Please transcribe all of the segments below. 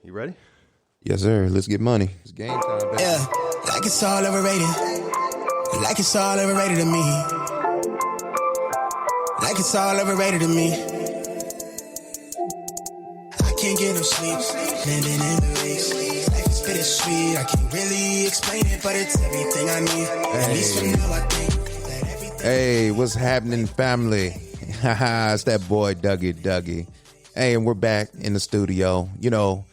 You ready? Yes, sir. Let's get money. It's game time, baby. Yeah, like it's all overrated. Like it's all overrated to me. Like it's all overrated to me. I can't get no sleep. Living in the weeks. Life is bittersweet. I can't really explain it, but it's everything I need. At least for now, I think that everything. Hey, what's happening, family? It's that boy, Dougie. Hey, and we're back in the studio. You know,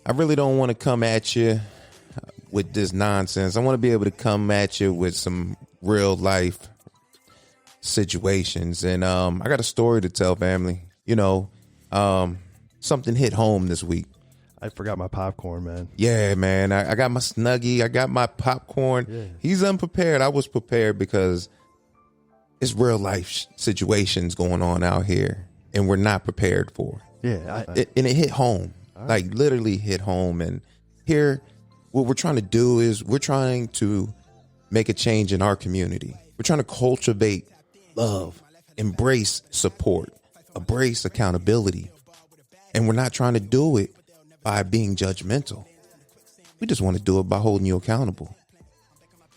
I really don't want to come at you with this nonsense. I want to be able to come at you with some real life situations. And I got a story to tell, family. You know, something hit home this week. I forgot my popcorn, man. Yeah, man. I got my Snuggie. I got my popcorn. Yeah. He's unprepared. I was prepared because it's real life situations going on out here and we're not prepared for. Yeah. And it hit home. Like literally hit home. And here, what we're trying to do is we're trying to make a change in our community. We're trying to cultivate love, embrace support, embrace accountability. And we're not trying to do it by being judgmental. We just want to do it by holding you accountable.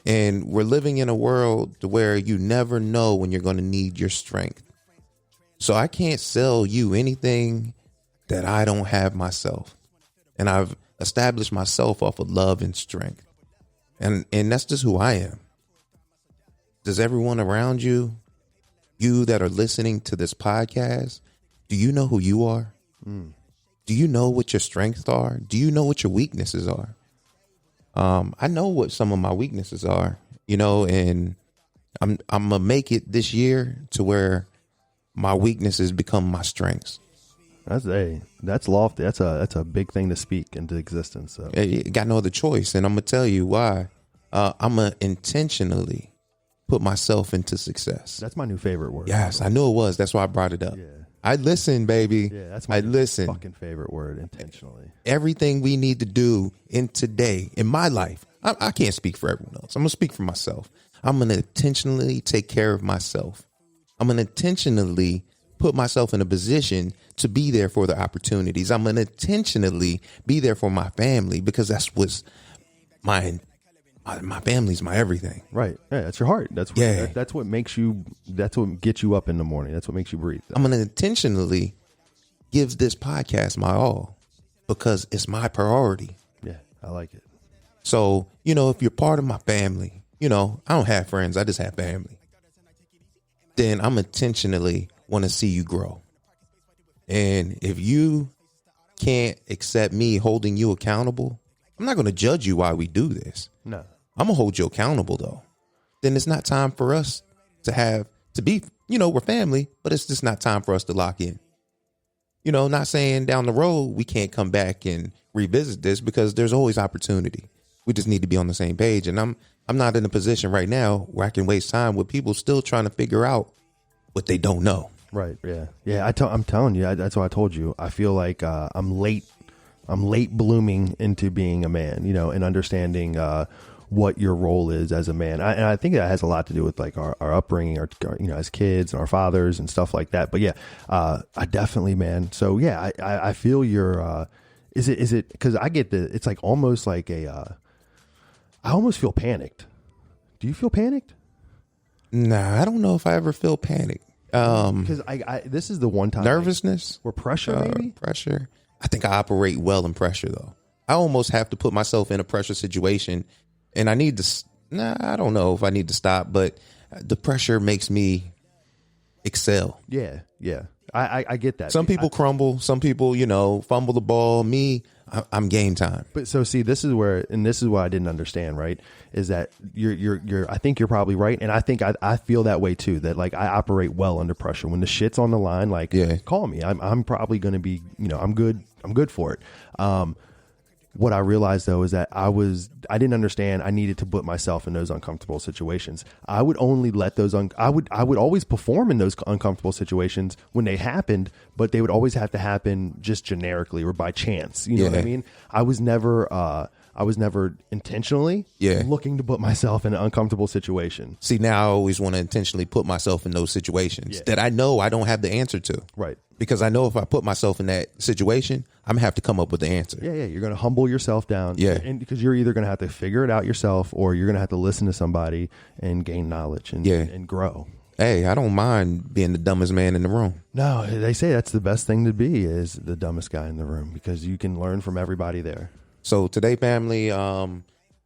And we're living in a world where you never know when you're going to need your strength. So I can't sell you anything that I don't have myself. And I've established myself off of love and strength. And that's just who I am. Does everyone around you, you that are listening to this podcast, do you know who you are? Do you know what your strengths are? Do you know what your weaknesses are? I know what some of my weaknesses are, you know, and I'm going to make it this year to where my weaknesses become my strengths. That's lofty. That's a big thing to speak into existence. So. You got no other choice. And I'm going to tell you why. I'm going to intentionally put myself into success. That's my new favorite word. Yes, I knew it was. That's why I brought it up. Yeah. I listen, baby. Yeah, that's my fucking favorite word, intentionally. Everything we need to do in today, in my life, I can't speak for everyone else. I'm going to speak for myself. I'm going to intentionally take care of myself. I'm going to intentionally put myself in a position to be there for the opportunities. I'm going to intentionally be there for my family because that's what's my family's my everything. Right. Yeah, that's your heart. That's what makes you, that's what gets you up in the morning. That's what makes you breathe. I'm going to intentionally give this podcast my all because it's my priority. Yeah, I like it. So, you know, if you're part of my family, you know, I don't have friends. I just have family. Then I'm intentionally want to see you grow. And if you can't accept me holding you accountable, I'm not going to judge you while we do this. No. I'm going to hold you accountable, though. Then it's not time for us to be, you know, we're family, but it's just not time for us to lock in. You know, not saying down the road we can't come back and revisit this because there's always opportunity. We just need to be on the same page. And I'm not in a position right now where I can waste time with people still trying to figure out what they don't know. Right. Yeah. Yeah. I'm telling you, that's what I told you. I feel like I'm late blooming into being a man, you know, and understanding what your role is as a man. And I think that has a lot to do with like our upbringing, our you know, as kids and our fathers and stuff like that. But yeah, I definitely, man. So yeah, I feel your, is it, cause I get it's like almost like I almost feel panicked. Do you feel panicked? Nah, I don't know if I ever feel panicked. Because this is the one time nervousness or pressure, maybe pressure. I think I operate well in pressure though. I almost have to put myself in a pressure situation and I need to, I don't know if I need to stop, but the pressure makes me excel. Yeah. Yeah. I get that. Some people crumble. Some people, you know, fumble the ball. Me, I'm game time. But so see, this is where, and this is what I didn't understand, right? Is that you're, I think you're probably right. And I think I feel that way too, that like I operate well under pressure. When the shit's on the line, like, call me. I'm probably going to be, you know, I'm good for it. What I realized though is that I didn't understand I needed to put myself in those uncomfortable situations. I would only let those, I would always perform in those uncomfortable situations when they happened, but they would always have to happen just generically or by chance. You know what I mean? I was never, I was never intentionally looking to put myself in an uncomfortable situation. See, now I always want to intentionally put myself in those situations that I know I don't have the answer to. Right. Because I know if I put myself in that situation, I'm going to have to come up with the answer. Yeah, you're going to humble yourself down. Yeah. And because you're either going to have to figure it out yourself or you're going to have to listen to somebody and gain knowledge and grow. Hey, I don't mind being the dumbest man in the room. No, they say that's the best thing to be, is the dumbest guy in the room, because you can learn from everybody there. So today, family, I'm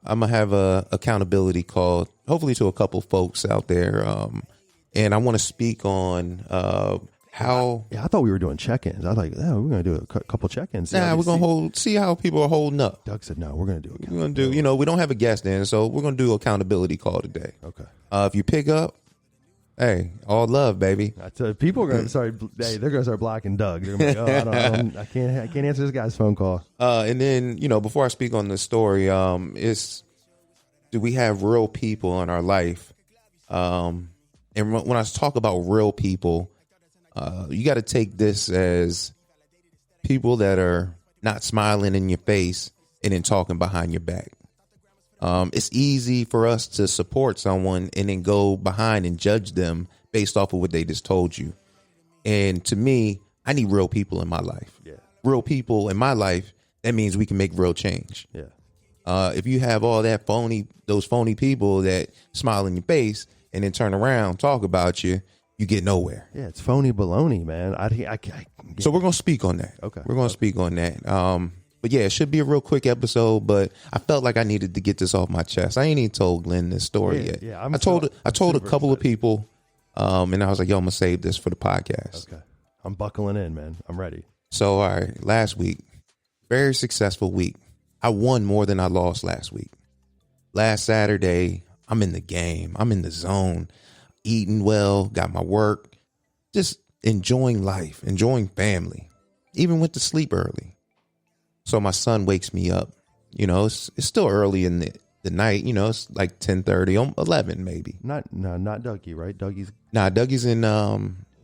going to have a accountability call, hopefully to a couple folks out there. And I want to speak on how. Yeah, I thought we were doing check-ins. I was like, we're going to do a couple check-ins. Yeah, we're going to see how people are holding up. Doug said, no, we're going to do We're going to do, we don't have a guest in, so we're going to do accountability call today. Okay. If you pick up, hey, all love, baby. People are going to they're going to start blocking Doug. They're going to be like, I can't answer this guy's phone call. And then, before I speak on this story, do we have real people in our life? And when I talk about real people, you got to take this as people that are not smiling in your face and then talking behind your back. It's easy for us to support someone and then go behind and judge them based off of what they just told you. And to me, I need real people in my life. Yeah. Real people in my life, that means we can make real change. Yeah. If you have all those phony people that smile in your face and then turn around, talk about you, you get nowhere. Yeah, it's phony baloney, man. So we're going to speak on that. Okay. We're going to speak on that. But yeah, it should be a real quick episode, but I felt like I needed to get this off my chest. I ain't even told Glenn this story yet. Yeah, I told a couple of people, and I was like, yo, I'm going to save this for the podcast. Okay. I'm buckling in, man. I'm ready. So, all right, last week, very successful week. I won more than I lost last week. Last Saturday, I'm in the game. I'm in the zone, eating well, got my work, just enjoying life, enjoying family, even went to sleep early. So my son wakes me up. It's still early in the night. It's like 10:30, 11 maybe. Not Dougie, right? Dougie's in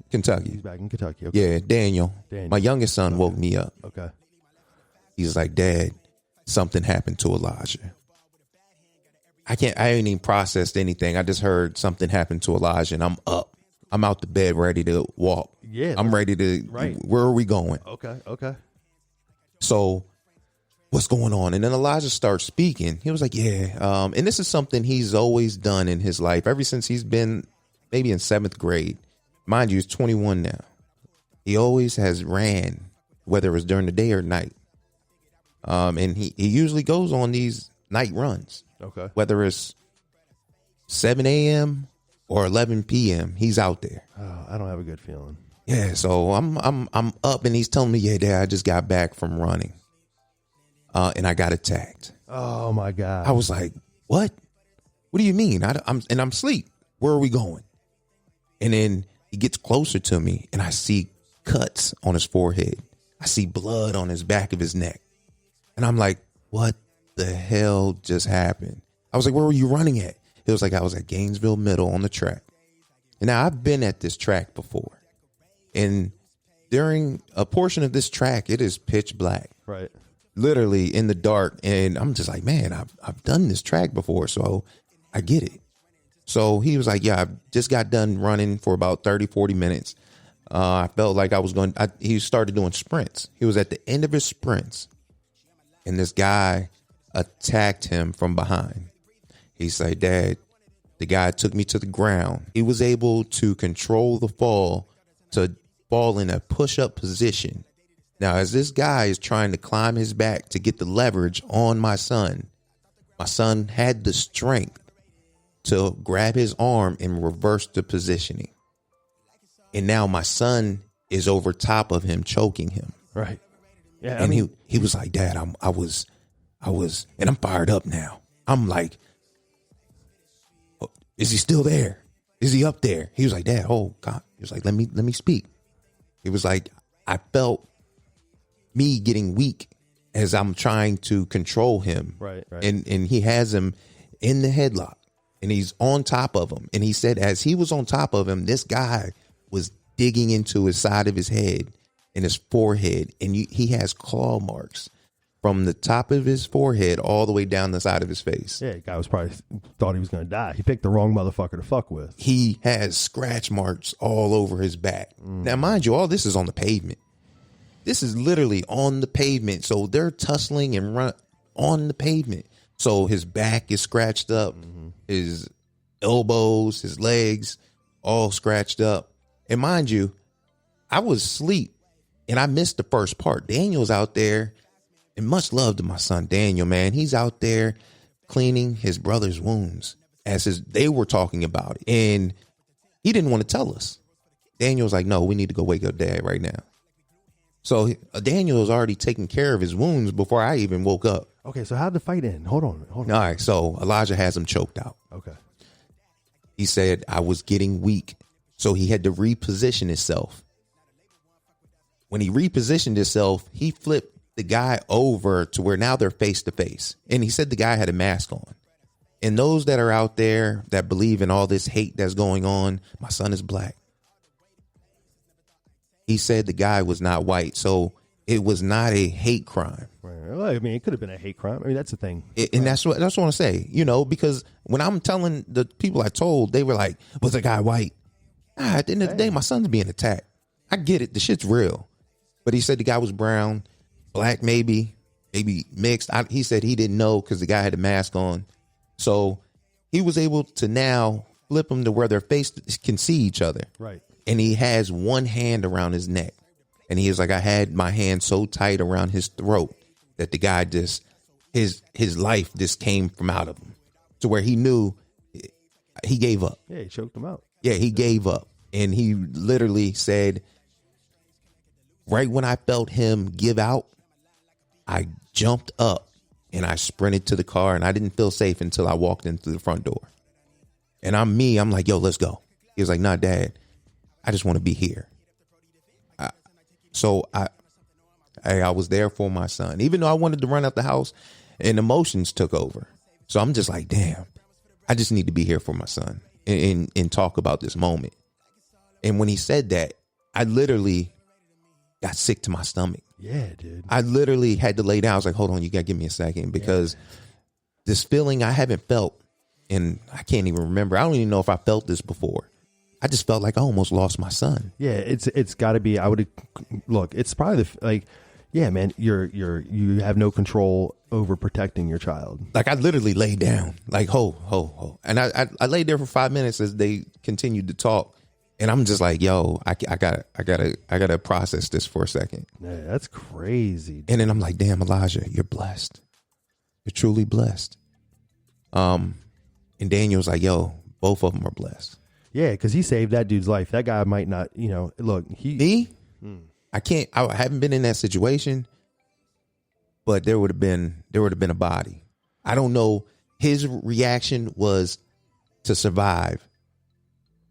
Kentucky. He's back in Kentucky. Okay. Yeah, Daniel. My youngest son woke me up. Okay. He's like, Dad, something happened to Elijah. I ain't even processed anything. I just heard something happened to Elijah, and I'm up. I'm out the bed ready to walk. Yeah. I'm ready to. Right. Where are we going? Okay. So what's going on? And then Elijah starts speaking. He was like, yeah. And this is something he's always done in his life ever since he's been maybe in 7th grade. Mind you, he's 21 now. He always has ran, whether it was during the day or night. And he usually goes on these night runs. Okay. Whether it's 7 a.m. or 11 p.m., he's out there. Oh, I don't have a good feeling. Yeah, so I'm up, and he's telling me, yeah, Dad, I just got back from running, and I got attacked. Oh my God! I was like, what? What do you mean? I'm asleep. Where are we going? And then he gets closer to me, and I see cuts on his forehead. I see blood on his back of his neck, and I'm like, what the hell just happened? I was like, where were you running at? It was like I was at Gainesville Middle on the track, and now I've been at this track before. And during a portion of this track, it is pitch black, right? Literally in the dark. And I'm just like, man, I've done this track before, so I get it. So he was like, yeah, I just got done running for about 30, 40 minutes. I felt like I was he started doing sprints. He was at the end of his sprints, and this guy attacked him from behind. He said, Dad, the guy took me to the ground. He was able to control the fall to fall in a push-up position. Now, as this guy is trying to climb his back to get the leverage on my son had the strength to grab his arm and reverse the positioning. And now my son is over top of him, choking him. Right. Yeah. And he was like, Dad, I was, and I'm fired up now. I'm like, oh, is he still there? Is he up there? He was like, Dad, oh God. He was like, let me speak. It was like, I felt me getting weak as I'm trying to control him. Right. And he has him in the headlock, and he's on top of him. And he said, as he was on top of him, this guy was digging into his side of his head and his forehead. And he has claw marks from the top of his forehead all the way down the side of his face. Yeah, the guy was probably thought he was going to die. He picked the wrong motherfucker to fuck with. He has scratch marks all over his back. Now, mind you, all this is on the pavement. This is literally on the pavement. So they're tussling and run on the pavement. So his back is scratched up, his elbows, his legs, all scratched up. And mind you, I was asleep and I missed the first part. Daniel's out there, and much love to my son Daniel, man. He's out there cleaning his brother's wounds they were talking about it. And he didn't want to tell us. Daniel was like, no, we need to go wake up Dad right now. So Daniel was already taking care of his wounds before I even woke up. Okay, so how'd the fight end? Hold on. All right, so Elijah has him choked out. Okay. He said, I was getting weak, so he had to reposition himself. When he repositioned himself, he flipped the guy over to where now they're face to face. And he said the guy had a mask on. And those that are out there that believe in all this hate that's going on, my son is black. He said the guy was not white, so it was not a hate crime. Right. Well, I mean, it could have been a hate crime. I mean, that's the thing. And that's what I want to say, because when I'm telling the people I told, they were like, was the guy white? At the end of the day, my son's being attacked. I get it. The shit's real. But he said the guy was brown, black, maybe mixed. He said he didn't know because the guy had a mask on. So he was able to now flip them to where their face can see each other. Right. And he has one hand around his neck. And he was like, I had my hand so tight around his throat that the guy just, his life just came from out of him to where he knew he gave up. Yeah, he choked him out. Yeah, he gave up. And he literally said, right when I felt him give out, I jumped up and I sprinted to the car, and I didn't feel safe until I walked in through the front door. And I'm like, yo, let's go. He was like, nah, Dad, I just want to be here. So I was there for my son, even though I wanted to run out the house and emotions took over. So I'm just like, damn, I just need to be here for my son and talk about this moment. And when he said that, I literally got sick to my stomach. Yeah, dude. I literally had to lay down. I was like, hold on, you got to give me a second, because this feeling I haven't felt, and I can't even remember. I don't even know if I felt this before. I just felt like I almost lost my son. Yeah, it's got to be. Look. It's probably yeah, man. You have no control over protecting your child. Like, I literally laid down, like ho, and I laid there for 5 minutes as they continued to talk, and I'm just like, yo, I gotta process this for a second. Yeah, that's crazy. And then I'm like, damn, Elijah, you're blessed. You're truly blessed. And Daniel's like, yo, both of them are blessed. Yeah, because he saved that dude's life. That guy might not, look, I haven't been in that situation, but there would have been a body. I don't know. His reaction was to survive,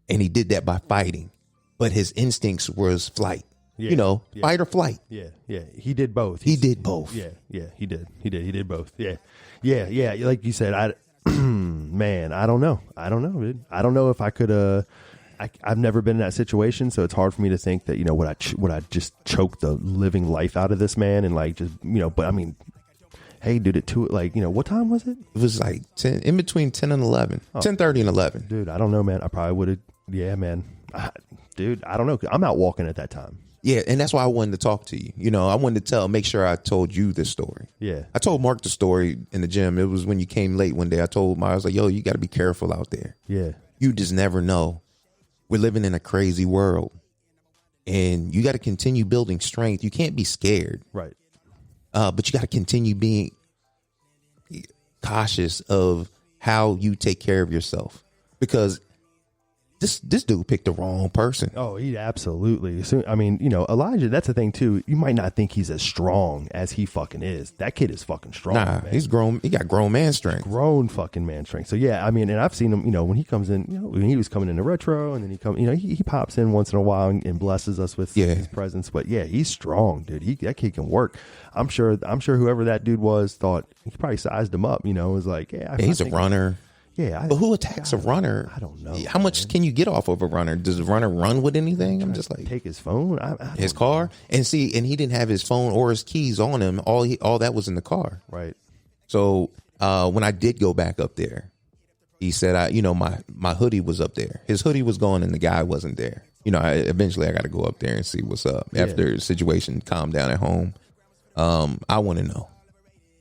and he did that by fighting, but his instincts was flight. Yeah, fight or flight. Yeah. He did both. He did both. Yeah, he did both. Yeah. Like you said, man, I don't know, dude. I don't know if I could. I've never been in that situation, so it's hard for me to think that would I just choke the living life out of this man and But I mean, hey, dude, what time was it? It was like 10, in between 10 and 11, 10:30 and 11. Dude, I don't know, man. I probably would have. Yeah, man. Dude, I don't know. I'm out walking at that time. Yeah, and that's why I wanted to talk to you. I wanted to make sure I told you this story. Yeah. I told Mark the story in the gym. It was when you came late one day. I was like, yo, you got to be careful out there. Yeah. You just never know. We're living in a crazy world, and you got to continue building strength. You can't be scared. Right. But you got to continue being cautious of how you take care of yourself, because this dude picked the wrong person. Oh, he absolutely. So, I mean, Elijah, that's the thing too. You might not think he's as strong as he fucking is. That kid is fucking strong. Nah, man. He's grown. He got grown man strength. Grown fucking man strength. So yeah, I mean, and I've seen him, when he comes in, when he was coming into retro, and then he pops in once in a while and blesses us with his presence. But yeah, he's strong, dude. That kid can work. I'm sure whoever that dude was thought he probably sized him up, was like, he's a runner. Yeah. But who attacks a runner? I don't know. How much can you get off of a runner? Does the runner run with anything? I'm just like, take his phone, his car, and he didn't have his phone or his keys on him. All that was in the car. Right. So when I did go back up there, he said, my hoodie was up there. His hoodie was gone, and the guy wasn't there. Eventually I got to go up there and see what's up after the situation calmed down at home. I want to know.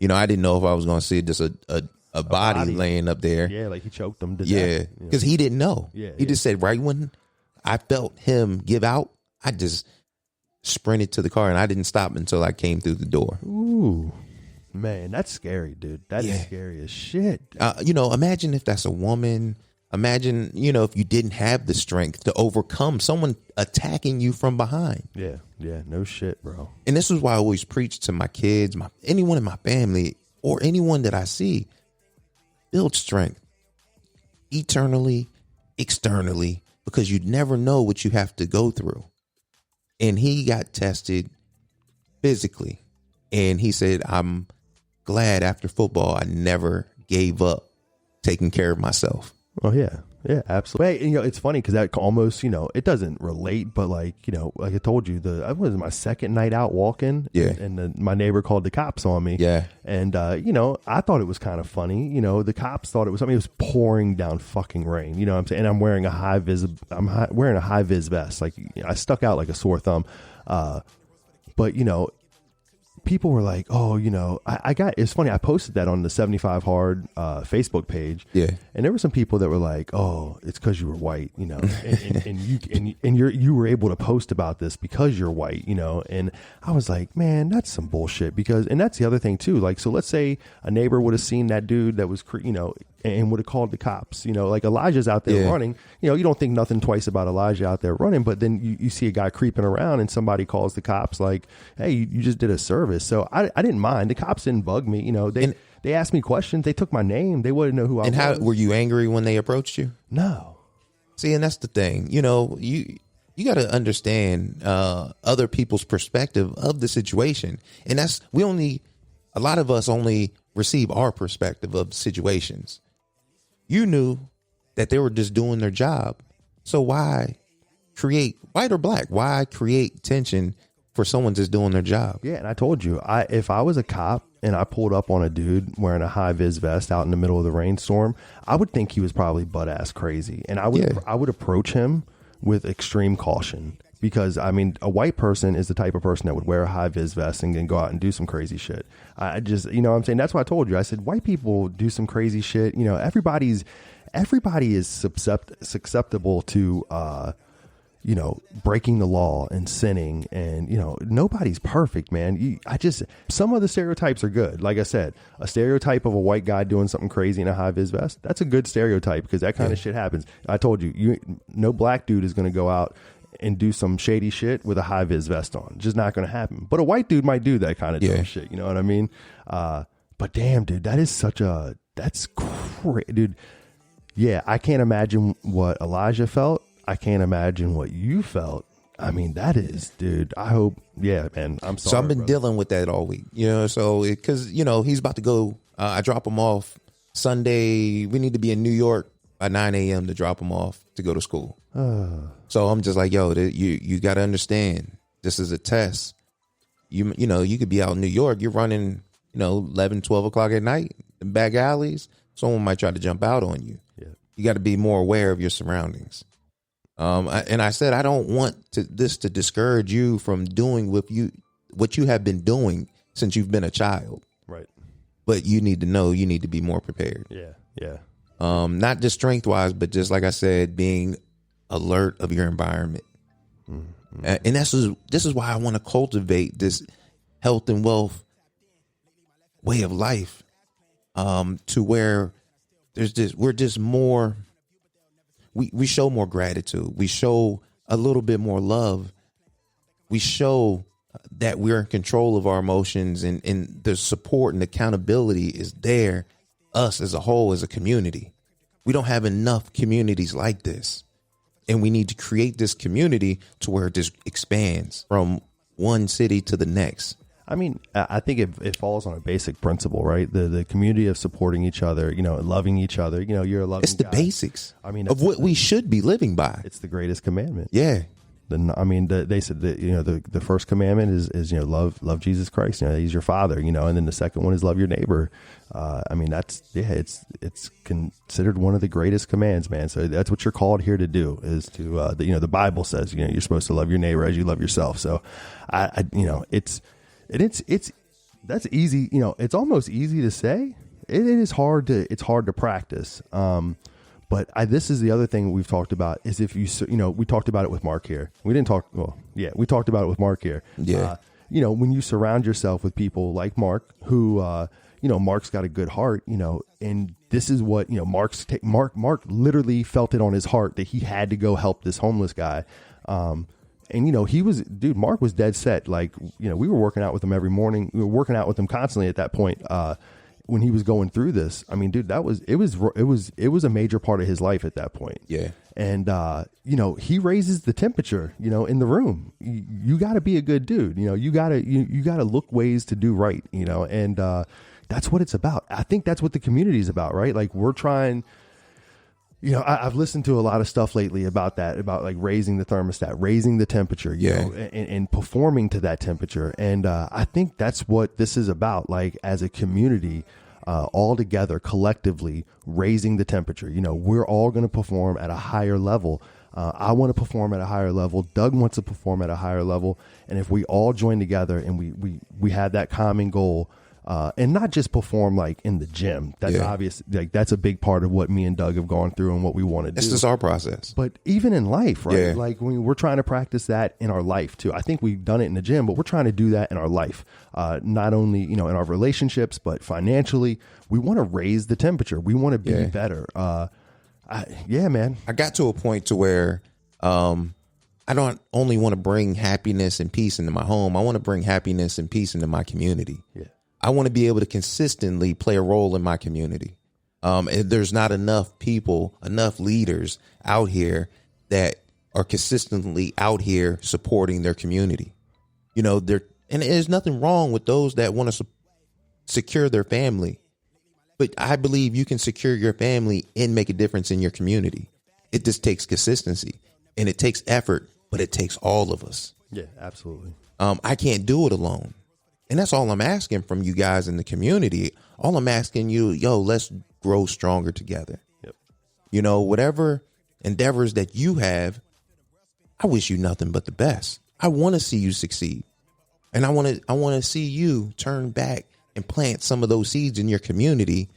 I didn't know if I was going to see just a body laying up there. Yeah, like he choked him to death. Yeah, because he didn't know. Yeah, he just said right when I felt him give out, I just sprinted to the car, and I didn't stop until I came through the door. Ooh, man, that's scary, dude. That is scary as shit. Imagine if that's a woman. Imagine, if you didn't have the strength to overcome someone attacking you from behind. Yeah, no shit, bro. And this is why I always preach to my kids, anyone in my family, or anyone that I see. Build strength eternally, externally, because you never know what you have to go through. And he got tested physically. And he said, I'm glad after football I never gave up taking care of myself. Oh, yeah. Yeah, absolutely. Hey, it's funny because that almost, it doesn't relate, but like I told you, I was my second night out walking. Yeah. And my neighbor called the cops on me. Yeah. And, I thought it was kind of funny. The cops thought it was something. It was pouring down fucking rain. You know what I'm saying? And I'm wearing a wearing a high vis vest. Like I stuck out like a sore thumb. But, people were like, oh, it's funny. I posted that on the 75 Hard Facebook page. Yeah. And there were some people that were like, oh, it's because you were white, and you were able to post about this because you're white, and I was like, man, that's some bullshit and that's the other thing too. Like, so let's say a neighbor would have seen that dude that was, and would have called the cops, like Elijah's out there running, you don't think nothing twice about Elijah out there running, but then you see a guy creeping around and somebody calls the cops like, hey, you just did a service. So I didn't mind. The cops didn't bug me. They asked me questions. They took my name. They wouldn't know who I was. And how were you angry when they approached you? No. See, and that's the thing, you got to understand other people's perspective of the situation. And a lot of us only receive our perspective of situations. You knew that they were just doing their job. So why create, white or black, why create tension for someone just doing their job? Yeah, and I told you, if I was a cop and I pulled up on a dude wearing a high vis vest out in the middle of the rainstorm, I would think he was probably butt ass crazy, and I would approach him with extreme caution. Because, a white person is the type of person that would wear a high vis vest and then go out and do some crazy shit. I just, what I'm saying? That's why I told you. I said, white people do some crazy shit. Everybody is susceptible to, breaking the law and sinning. And, nobody's perfect, man. Some of the stereotypes are good. Like I said, a stereotype of a white guy doing something crazy in a high vis vest, that's a good stereotype because that kind of shit happens. I told you, no black dude is going to go out and do some shady shit with a high vis vest on. Just not going to happen. But a white dude might do that kind of dumb shit. You know what I mean? But damn, dude, that's crazy, dude. Yeah, I can't imagine what Elijah felt. I can't imagine what you felt. That is, dude, I hope, man, I'm sorry. So I've been dealing with that all week, because, he's about to go, I drop him off Sunday. We need to be in New York by 9 a.m. to drop him off to go to school. So I'm just like, yo, you got to understand, this is a test. You could be out in New York. You're running, 11, 12 o'clock at night in back alleys. Someone might try to jump out on you. Yeah. You got to be more aware of your surroundings. And I said, I don't want this to discourage you from doing what you have been doing since you've been a child. Right. But you need to know, you need to be more prepared. Yeah. Yeah. Not just strength wise, but just like I said, being alert of your environment. Mm-hmm. And this is why I want to cultivate this health and wealth way of life, to where we're just more, we show more gratitude. We show a little bit more love. We show that we're in control of our emotions, and the support and accountability is there, us as a whole, as a community. We don't have enough communities like this. And we need to create this community to where it just expands from one city to the next. I mean, I think it falls on a basic principle, right? The community of supporting each other, loving each other. You're a loving It's the guy. basics. I mean, of what we should be living by. It's the greatest commandment. Yeah. They said that the first commandment is love Jesus Christ. He's your father. And then the second one is love your neighbor. It's considered one of the greatest commands, man. So that's what you're called here to do. Is to the Bible says you're supposed to love your neighbor as you love yourself. So it's that's easy. It's almost easy to say. It's hard to practice. But this is the other thing we've talked about is if we talked about it with Mark here. We talked about it with Mark here. Yeah. When you surround yourself with people like Mark, who, Mark's got a good heart, and this is what, Mark literally felt it on his heart that he had to go help this homeless guy. And, Mark was dead set. Like, we were working out with him every morning. We were working out with him constantly at that point. When he was going through this, I mean, dude, it was a major part of his life at that point. Yeah. And, he raises the temperature, in the room. You got to be a good dude. You got to look ways to do right, and that's what it's about. I think that's what the community is about, right? Like we're trying, I've listened to a lot of stuff lately about that, about like raising the thermostat, raising the temperature, and performing to that temperature. And I think that's what this is about, like as a community, all together, collectively raising the temperature. We're all going to perform at a higher level. I want to perform at a higher level. Doug wants to perform at a higher level. And if we all join together and we have that common goal, and not just perform like in the gym. That's obvious. Like that's a big part of what me and Doug have gone through and what we want to do. It's just our process. But even in life, right? Yeah. Like we're trying to practice that in our life too. I think we've done it in the gym, but we're trying to do that in our life. Not only, in our relationships, but financially, we want to raise the temperature. We want to be better. Man. I got to a point to where, I don't only want to bring happiness and peace into my home. I want to bring happiness and peace into my community. Yeah. I want to be able to consistently play a role in my community. There's not enough people, enough leaders out here that are consistently out here supporting their community. And there's nothing wrong with those that want to secure their family. But I believe you can secure your family and make a difference in your community. It just takes consistency and it takes effort, but it takes all of us. Yeah, absolutely. I can't do it alone. And that's all I'm asking from you guys in the community. All I'm asking you, let's grow stronger together. Yep. Whatever endeavors that you have, I wish you nothing but the best. I want to see you succeed. And I want to see you turn back and plant some of those seeds in your community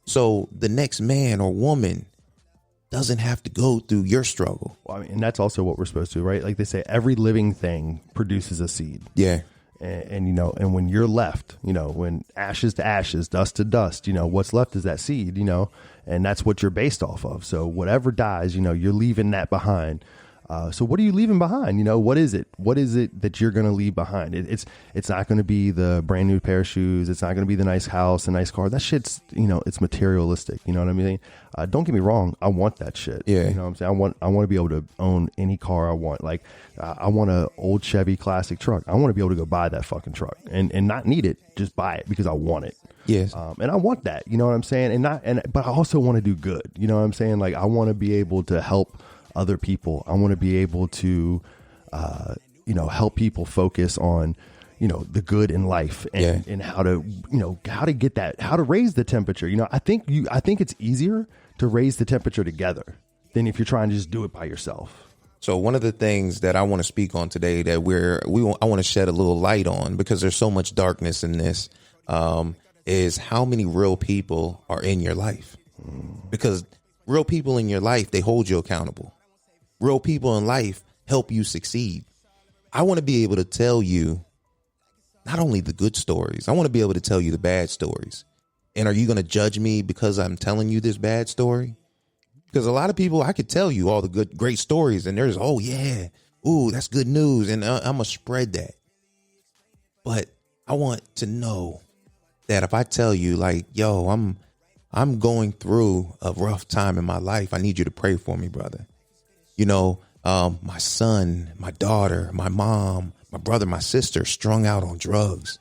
so the next man or woman doesn't have to go through your struggle. Well, and that's also what we're supposed to, right? Like they say, every living thing produces a seed. Yeah. And when you're left, when ashes to ashes, dust to dust, what's left is that seed, and that's what you're based off of. So whatever dies, you're leaving that behind. So what are you leaving behind? What is it? What is it that you're going to leave behind? It's not going to be the brand new pair of shoes. It's not going to be the nice house, a nice car. That shit's, it's materialistic. You know what I mean? Don't get me wrong. I want that shit. Yeah. You know what I'm saying? I want to be able to own any car I want. Like, I want an old Chevy classic truck. I want to be able to go buy that fucking truck and not need it. Just buy it because I want it. Yes. And I want that, you know what I'm saying? But I also want to do good. You know what I'm saying? Like, I want to be able to help other people. I want to be able to, help people focus on, the good in life and how to get that, how to raise the temperature. I think it's easier to raise the temperature together than if you're trying to just do it by yourself. So one of the things that I want to speak on today that I want to shed a little light on, because there's so much darkness in this, is how many real people are in your life. Because real people in your life, they hold you accountable. Real people in life help you succeed. I want to be able to tell you not only the good stories, I want to be able to tell you the bad stories. And are you going to judge me because I'm telling you this bad story? Because a lot of people, I could tell you all the great stories and there's, that's good news. And I'm going to spread that. But I want to know that if I tell you like, I'm going through a rough time in my life, I need you to pray for me, brother. My son, my daughter, my mom, my brother, my sister strung out on drugs.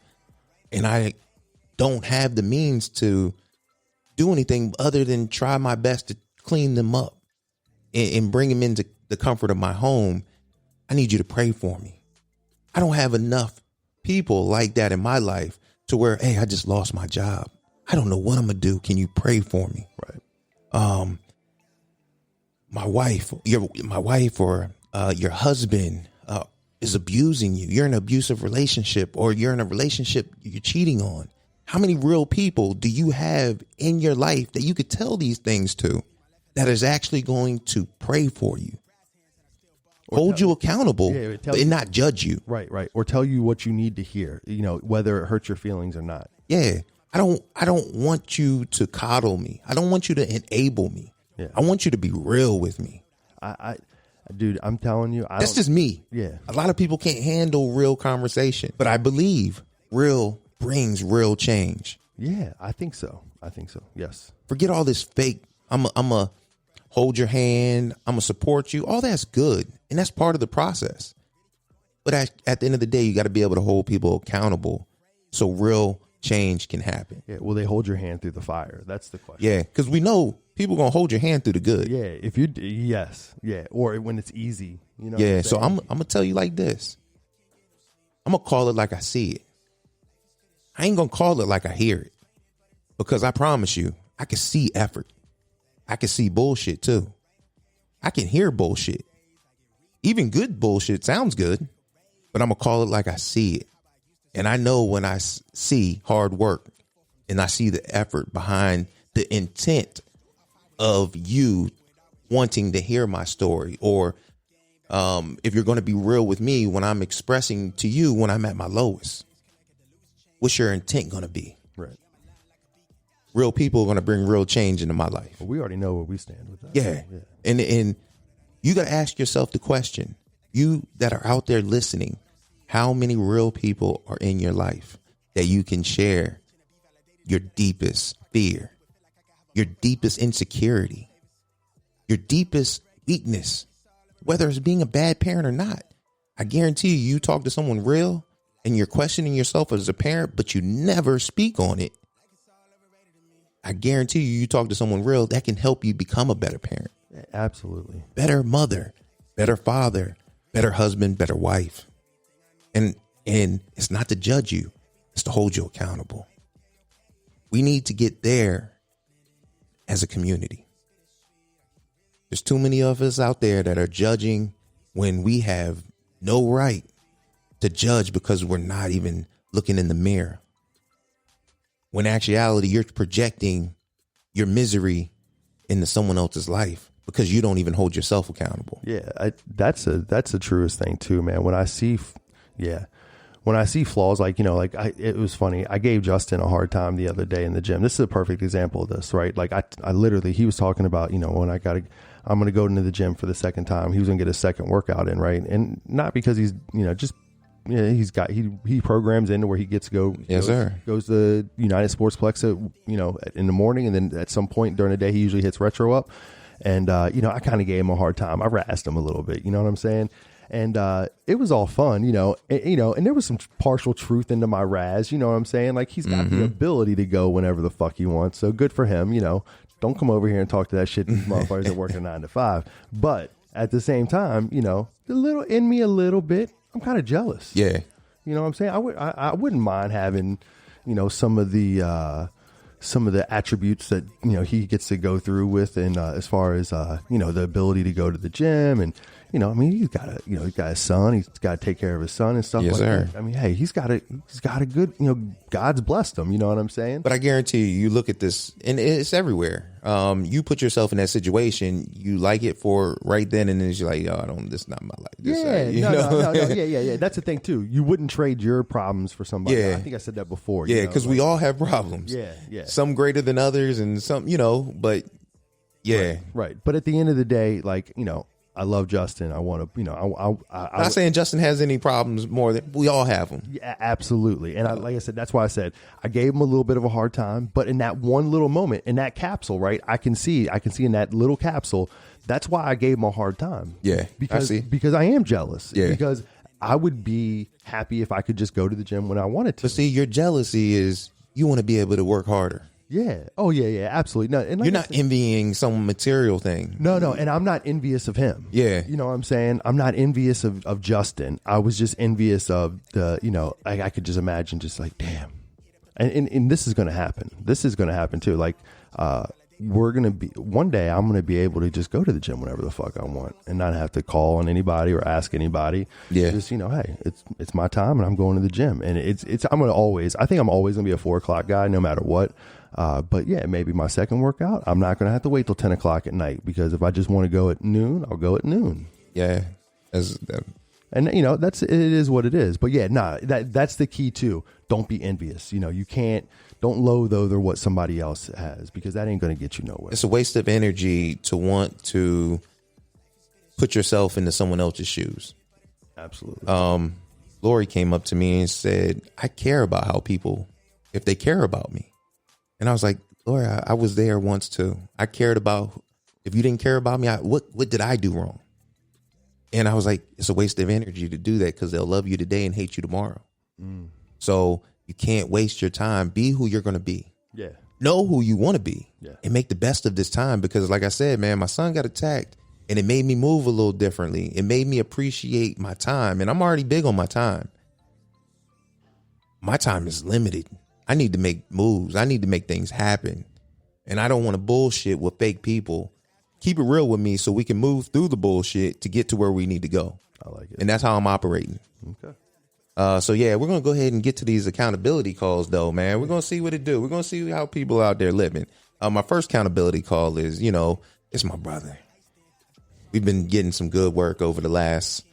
and I don't have the means to do anything other than try my best to clean them up and bring them into the comfort of my home, I need you to pray for me. I don't have enough people like that in my life to where, hey, I just lost my job. I don't know what I'm going to do. Can you pray for me? Right. My wife or your husband is abusing you. You're in an abusive relationship, or you're in a relationship you're cheating on. How many real people do you have in your life that you could tell these things to that is actually going to pray for you, hold you accountable, and not judge you? Right. Or tell you what you need to hear, whether it hurts your feelings or not. Yeah. I don't want you to coddle me. I don't want you to enable me. Yeah. I want you to be real with me. Dude, I'm telling you. That's just me. Yeah. A lot of people can't handle real conversation, but I believe real brings real change. Yeah, I think so. Yes. Forget all this fake. I'm a hold your hand. I'm gonna support you. All that's good, and that's part of the process. But at the end of the day, you got to be able to hold people accountable so real change can happen. Yeah. Will they hold your hand through the fire? That's the question. Yeah, because we know people gonna hold your hand through the good. Yeah. If you yes. Yeah. Or when it's easy. Yeah. So I'm gonna tell you like this. I'm gonna call it like I see it. I ain't gonna call it like I hear it, because I promise you, I can see effort. I can see bullshit too. I can hear bullshit. Even good bullshit sounds good, but I'm gonna call it like I see it. And I know when I see hard work and I see the effort behind the intent of you wanting to hear my story, or if you're going to be real with me when I'm expressing to you when I'm at my lowest, what's your intent going to be? Right. Real people are going to bring real change into my life. Well, we already know where we stand with that. Yeah. And you got to ask yourself the question, you that are out there listening, how many real people are in your life that you can share your deepest fear, your deepest insecurity, your deepest weakness, whether it's being a bad parent or not? I guarantee you talk to someone real and you're questioning yourself as a parent, but you never speak on it. I guarantee you talk to someone real that can help you become a better parent. Yeah, absolutely. Better mother, better father, better husband, better wife. And it's not to judge you, it's to hold you accountable. We need to get there as a community. There's too many of us out there that are judging when we have no right to judge, because we're not even looking in the mirror. When in actuality, you're projecting your misery into someone else's life because you don't even hold yourself accountable. Yeah, that's the truest thing too, man. When I see flaws, it was funny. I gave Justin a hard time the other day in the gym. This is a perfect example of this, right? Like I literally, he was talking about, when I'm going to go into the gym for the second time. He was going to get a second workout in, right? And not because he's, he programs into where he gets to go. Yes, sir. Goes to United Sportsplex, in the morning. And then at some point during the day, he usually hits retro up. And, I kind of gave him a hard time. I razzed him a little bit, you know what I'm saying? And it was all fun, and there was some partial truth into my razz, you know what I'm saying? Like, he's got the ability to go whenever the fuck he wants. So good for him, Don't come over here and talk to that shit, these motherfuckers that work a 9 to 5. But at the same time, the little in me a little bit, I'm kind of jealous. Yeah. You know what I'm saying? I wouldn't mind having, some of the attributes that, he gets to go through with, and as far as, the ability to go to the gym, and, he's got a son, he's got to take care of his son and stuff yes, like sir. that. I mean, hey, he's got a good, God's blessed him, you know what I'm saying? But I guarantee you look at this, and it's everywhere. You put yourself in that situation, you like it for right then, and then you're like, this is not my life. Yeah. That's the thing too. You wouldn't trade your problems for somebody. Yeah. I think I said that before. Yeah, because we all have problems. Yeah. Some greater than others, and some, but yeah. Right. But at the end of the day, I love Justin. I want to, I'm not saying Justin has any problems more than we all have them. Yeah, absolutely. And like I said, that's why I said I gave him a little bit of a hard time. But in that one little moment, in that capsule, right, I can see in that little capsule. That's why I gave him a hard time. Yeah, because I am jealous. Yeah. Because I would be happy if I could just go to the gym when I wanted to. But see, your jealousy is you want to be able to work harder. Yeah. Oh, yeah, absolutely. No, and like you're not envying some material thing. No, and I'm not envious of him. Yeah. You know what I'm saying? I'm not envious of Justin. I was just envious of the, I could just imagine just like, damn. And this is going to happen. This is going to happen too. Like, we're going to be, one day I'm going to be able to just go to the gym whenever the fuck I want and not have to call on anybody or ask anybody. Yeah. Just, hey, it's my time and I'm going to the gym. And I think I'm always going to be a 4 o'clock guy no matter what. But yeah, maybe my second workout, I'm not going to have to wait till 10 o'clock at night, because if I just want to go at noon, I'll go at noon. Yeah. And it is what it is. But yeah, that's the key too. Don't be envious. Don't loathe over what somebody else has, because that ain't going to get you nowhere. It's a waste of energy to want to put yourself into someone else's shoes. Absolutely. Lori came up to me and said, I care about how people, if they care about me. And I was like, Lori, I was there once too. I cared about, if you didn't care about me, what did I do wrong? And I was like, it's a waste of energy to do that, because they'll love you today and hate you tomorrow. So you can't waste your time. Be who you're going to be. Yeah. Know who you want to be. Yeah. And make the best of this time, because like I said, man, my son got attacked and it made me move a little differently. It made me appreciate my time. And I'm already big on my time. My time is limited. I need to make moves. I need to make things happen. And I don't want to bullshit with fake people. Keep it real with me so we can move through the bullshit to get to where we need to go. I like it. And that's how I'm operating. Okay. So yeah, we're going to go ahead and get to these accountability calls though, man. We're going to see what it do. We're going to see how people out there living. My first accountability call is, it's my brother. We've been getting some good work over the last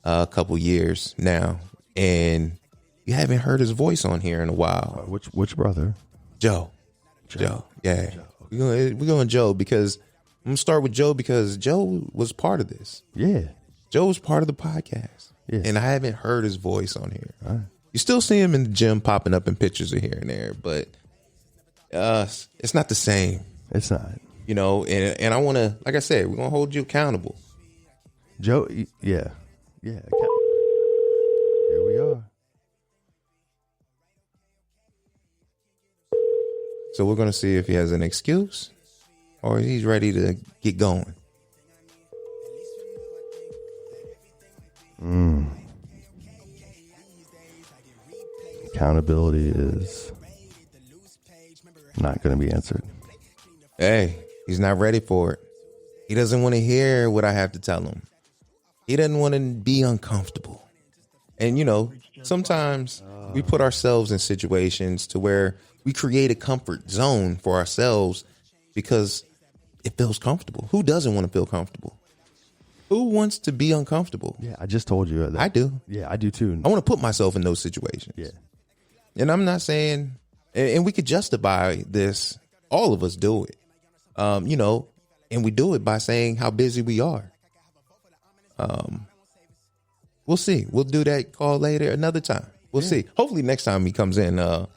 couple years now. And you haven't heard his voice on here in a while. Which brother? Joe. Yeah. Joe. We're going Joe, because I'm going to start with Joe, because Joe was part of this. Yeah. Joe was part of the podcast. Yeah. And I haven't heard his voice on here. Right. You still see him in the gym popping up in pictures of here and there, but it's not the same. It's not. And I want to, like I said, we're going to hold you accountable. Joe, yeah. Yeah. Here we are. So we're going to see if he has an excuse or he's ready to get going. Accountability is not going to be answered. Hey, he's not ready for it. He doesn't want to hear what I have to tell him. He doesn't want to be uncomfortable. And, sometimes we put ourselves in situations to where we create a comfort zone for ourselves because it feels comfortable. Who doesn't want to feel comfortable? Who wants to be uncomfortable? Yeah, I just told you that. I do. Yeah, I do too. I want to put myself in those situations. Yeah. And I'm not saying, and we could justify this. All of us do it, and we do it by saying how busy we are. We'll see. We'll do that call later, another time. We'll see. Hopefully next time he comes in. But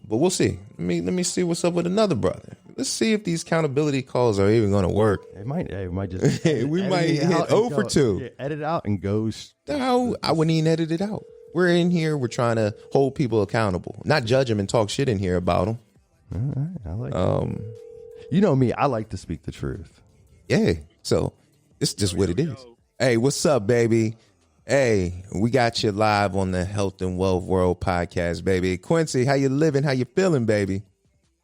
we'll see. Let me see what's up with another brother. Let's see if these accountability calls are even going to work. It might just. We might hit 0 for 2. Yeah, edit it out and go. No, I wouldn't even edit it out. We're in here. We're trying to hold people accountable, not judge them and talk shit in here about them. All right, I like You know me. I like to speak the truth. Yeah. So it's just what it is. Hey, what's up, baby? Hey, we got you live on the Health and Wealth World podcast, baby. Quincey, how you living? How you feeling, baby?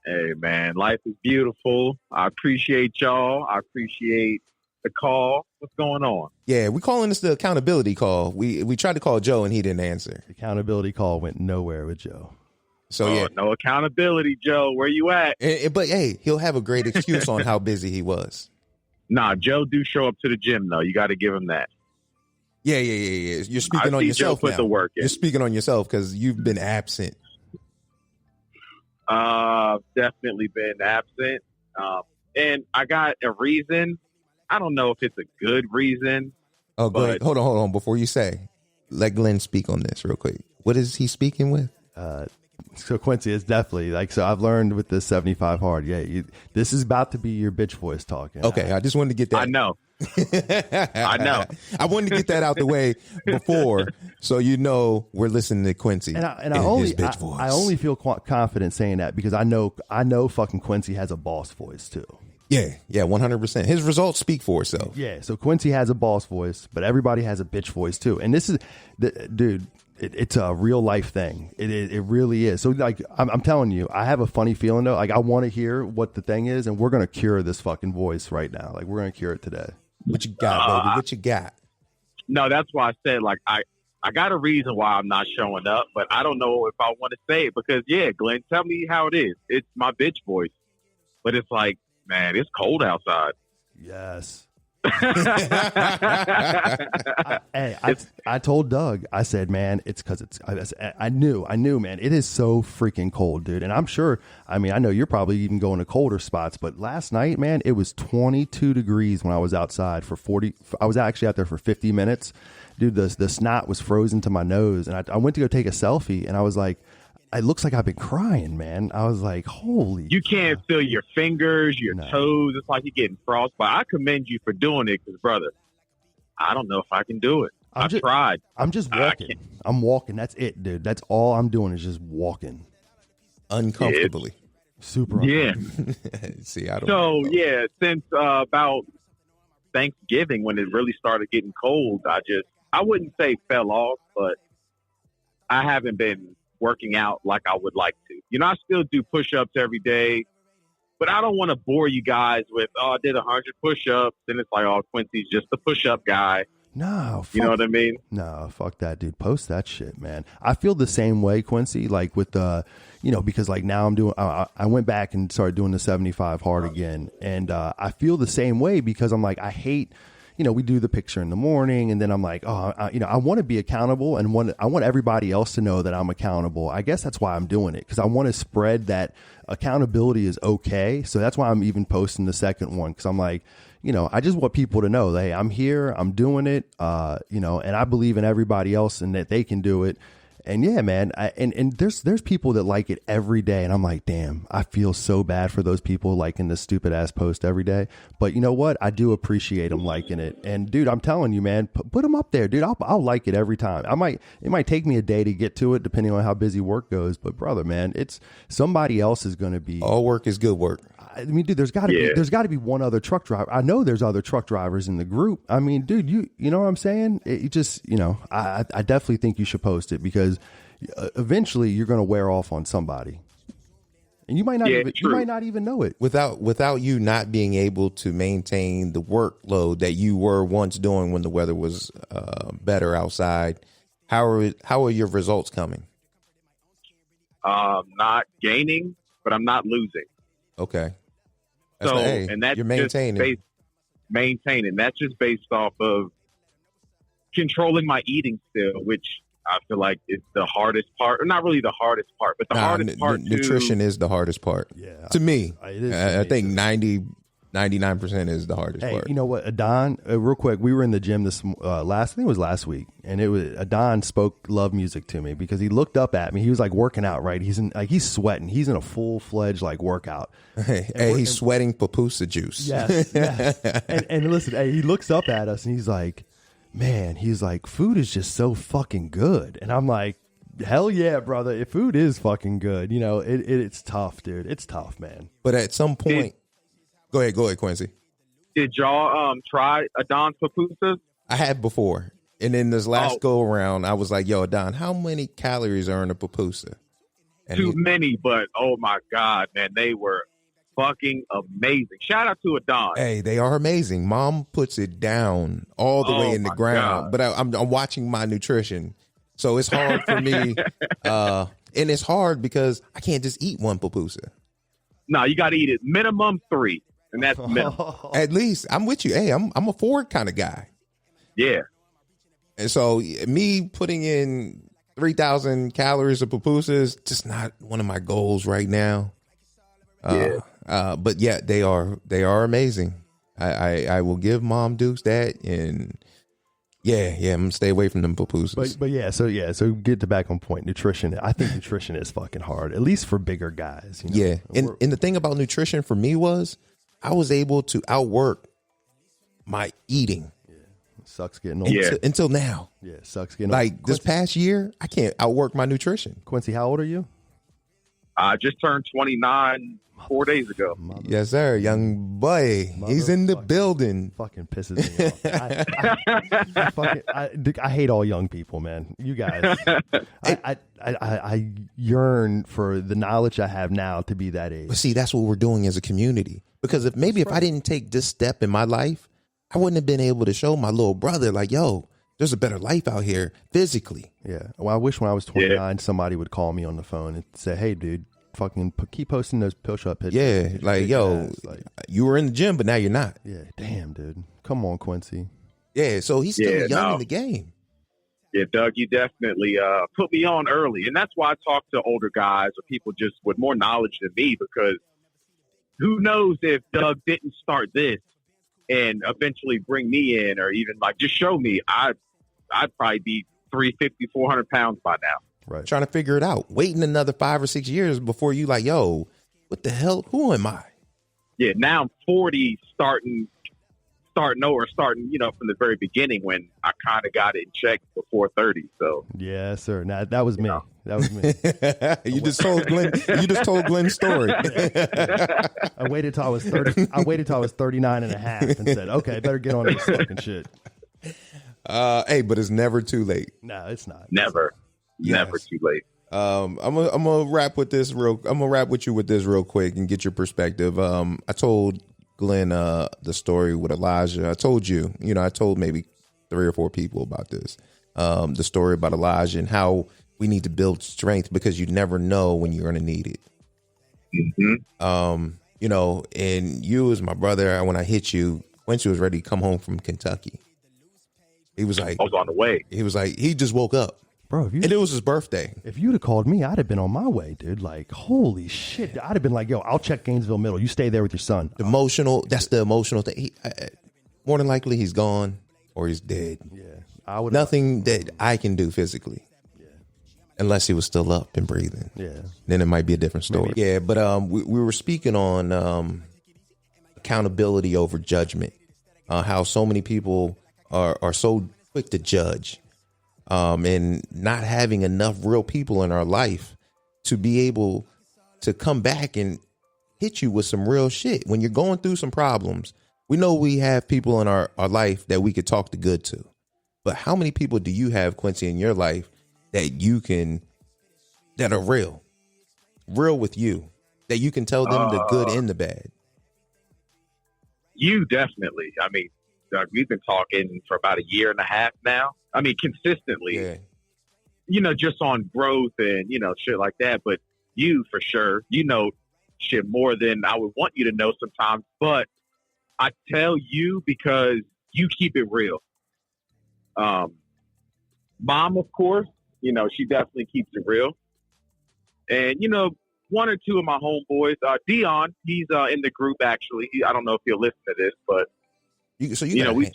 Hey, man, life is beautiful. I appreciate y'all. I appreciate the call. What's going on? Yeah, we calling this the accountability call. We tried to call Joe and he didn't answer. The accountability call went nowhere with Joe. So yeah, no accountability, Joe. Where you at? But hey, he'll have a great excuse on how busy he was. Nah, Joe do show up to the gym though. You got to give him that. Yeah. You're speaking on yourself Joe put now. the work in. You're speaking on yourself because you've been absent. Definitely been absent. And I got a reason. I don't know if it's a good reason. Oh, go ahead. Hold on. Before you say, let Glenn speak on this real quick. What is he speaking with? So Quincey, it's definitely so I've learned with this 75 hard. Yeah, this is about to be your bitch voice talking. Okay, I just wanted to get that. I know. I know. I wanted to get that out the way before, so we're listening to Quincy. And I only feel confident saying that because I know fucking Quincy has a boss voice too. Yeah, 100%. His results speak for itself. Yeah, so Quincy has a boss voice, but everybody has a bitch voice too. And this is, dude, it's a real life thing. It really is. So like, I'm telling you, I have a funny feeling though. Like I want to hear what the thing is, and we're gonna cure this fucking voice right now. Like we're gonna cure it today. What you got, baby? What you got? No, that's why I said like I got a reason why I'm not showing up, but I don't know if I want to say it because Glenn, tell me how it is. It's my bitch voice, but it's like, man, it's cold outside. Yes. I told Doug, I said, man, it's because I knew, man, it is so freaking cold, dude. And I'm sure, I know you're probably even going to colder spots, but last night, man, it was 22 degrees when I was outside I was actually out there for 50 minutes. Dude, the snot was frozen to my nose. And I went to go take a selfie and I was like, it looks like I've been crying, man. I was like, holy. You can't feel your fingers, your toes. It's like you're getting frostbite. I commend you for doing it because, brother, I don't know if I can do it. I've tried. I'm just walking. I'm walking. That's it, dude. That's all I'm doing is just walking. Uncomfortably. Super uncomfortable. See, I don't know. So, since about Thanksgiving when it really started getting cold, I wouldn't say fell off, but I haven't been working out like I would like to. I still do push-ups every day, but I don't want to bore you guys with, I did 100 push-ups. Then it's like, Quincy's just a push-up guy. No, you know what I mean? No, fuck that, dude. Post that shit, man. I feel the same way, Quincy, like with the, because like now I'm doing, I went back and started doing the 75 hard again. And I feel the same way because I'm like, I hate, we do the picture in the morning and then I'm like, I want to be accountable and I want everybody else to know that I'm accountable. I guess that's why I'm doing it because I want to spread that accountability is okay. So that's why I'm even posting the second one because I'm like, I just want people to know, hey, I'm here, I'm doing it, and I believe in everybody else and that they can do it. And yeah, man, and there's people that like it every day, and I'm like, damn, I feel so bad for those people liking this stupid ass post every day. But you know what? I do appreciate them liking it. And dude, I'm telling you, man, put them up there, dude. I'll like it every time. It might take me a day to get to it, depending on how busy work goes. But brother, man, it's somebody else is going to be. All work is good work. Dude, there's got to be one other truck driver. I know there's other truck drivers in the group. Dude, you know what I'm saying? It just, I definitely think you should post it because eventually you're going to wear off on somebody, and you might not even know it. Without you not being able to maintain the workload that you were once doing when the weather was better outside. How are your results coming? Not gaining, but I'm not losing. Okay. And that's you're maintaining. Maintaining. That's just based off of controlling my eating still, which I feel like is the hardest part. Or not really the hardest part, but the hardest part. Nutrition is the hardest part. Yeah. To me. I think 99% is the hardest part. You know what, Adon, real quick, we were in the gym I think it was last week, and Adon spoke love music to me because he looked up at me. He was like working out, right? He's sweating. He's in a full-fledged like workout. He's sweating pupusa juice. Yes. And listen, he looks up at us and he's like, man, food is just so fucking good. And I'm like, hell yeah, brother. If food is fucking good, it's tough, dude. It's tough, man. But at some point, Go ahead, Quincy. Did y'all try Adon's pupusas? I had before. And then this last go around, I was like, yo, Adon, how many calories are in a pupusa? And Too many, but oh my God, man, they were fucking amazing. Shout out to Adon. Hey, they are amazing. Mom puts it down all the way in the ground. God. But I'm watching my nutrition. So it's hard for me. And it's hard because I can't just eat one pupusa. No, you got to eat it minimum 3. And that's minimum. At least I'm with you. Hey, I'm a Ford kind of guy. Yeah. And so me putting in 3,000 calories of pupusas, just not one of my goals right now. But yeah, they are amazing. I will give Mom Dukes that, and yeah, I'm gonna stay away from them pupusas. But so get back on point. Nutrition. I think nutrition is fucking hard, at least for bigger guys. Yeah, and the thing about nutrition for me was I was able to outwork my eating. Sucks getting old. Until now. Yeah, sucks getting like old. This past year, I can't outwork my nutrition. Quincy, how old are you? I just turned 29 4 days ago. Yes, sir. Young boy. He's in the building. Fucking pisses me off. I hate all young people, man. You guys. I yearn for the knowledge I have now to be that age. But see, that's what we're doing as a community. Because if I didn't take this step in my life, I wouldn't have been able to show my little brother, like, yo, there's a better life out here physically. Yeah. Well, I wish when I was 29, somebody would call me on the phone and say, hey, dude, fucking keep posting those push-up pictures. Yeah. Like, yo, you were in the gym, but now you're not. Yeah. Damn, dude. Come on, Quincy. Yeah. So he's still young in the game. Yeah, Doug, you definitely put me on early. And that's why I talk to older guys or people just with more knowledge than me, because who knows if Doug didn't start this and eventually bring me in, or even like just show me, I'd probably be 350, 400 pounds by now. Right. Trying to figure it out. Waiting another 5 or 6 years before you like, yo, what the hell? Who am I? Yeah, now I'm 40, starting, from the very beginning when I kind of got it in check before 30. So yeah, sir. Now that was me. That was me. You just told Glenn's story. I waited till I was 30. I waited till I was 39 and a half and said, okay, better get on this fucking shit. Hey, but it's never too late. No, it's not. Never too late. I'm gonna wrap with this I'm gonna wrap with you with this real quick and get your perspective. I told Glenn the story with Elijah. I told you, I told maybe 3 or 4 people about this. The story about Elijah and how we need to build strength because you never know when you're gonna need it. Mm-hmm. And you as my brother, when I hit you, Quincey was ready to come home from Kentucky. He was like, I was on the way. He was like, he just woke up. Bro, and it was his birthday. If you'd have called me, I'd have been on my way, dude. Like, holy shit. I'd have been like, yo, I'll check Gainesville Middle. You stay there with your son. That's the emotional thing. More than likely, he's gone or he's dead. Yeah. Nothing that I can do physically. Yeah. Unless he was still up and breathing. Yeah. Then it might be a different story. Maybe. Yeah, but we were speaking on accountability over judgment. How so many people are so quick to judge. And not having enough real people in our life to be able to come back and hit you with some real shit. When you're going through some problems, we know we have people in our life that we could talk the good to. But how many people do you have, Quincey, in your life that are real with you, that you can tell them the good and the bad? You definitely. I mean, Doug, we've been talking for about a year and a half now. I mean, consistently, just on growth and, shit like that. But you, for sure, shit more than I would want you to know sometimes. But I tell you because you keep it real. Mom, of course, she definitely keeps it real. And, 1 or 2 of my homeboys, Dion, he's in the group, actually. I don't know if he'll listen to this, but, you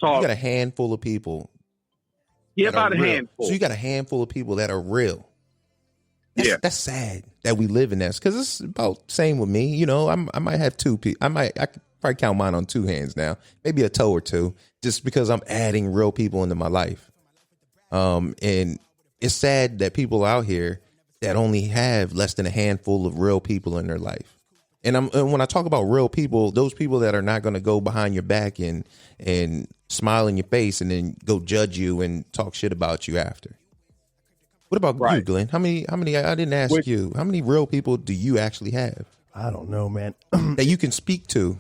got a handful of people. Yeah, about a handful. So you got a handful of people that are real. That's sad that we live in this, because it's about same with me. I might have 2 people. I could probably count mine on 2 hands now, maybe a toe or 2, just because I'm adding real people into my life. And it's sad that people out here that only have less than a handful of real people in their life. And when I talk about real people, those people that are not going to go behind your back and smile in your face and then go judge you and talk shit about you after. What about you, Glenn? How many? I didn't ask you. How many real people do you actually have? I don't know, man. That you can speak to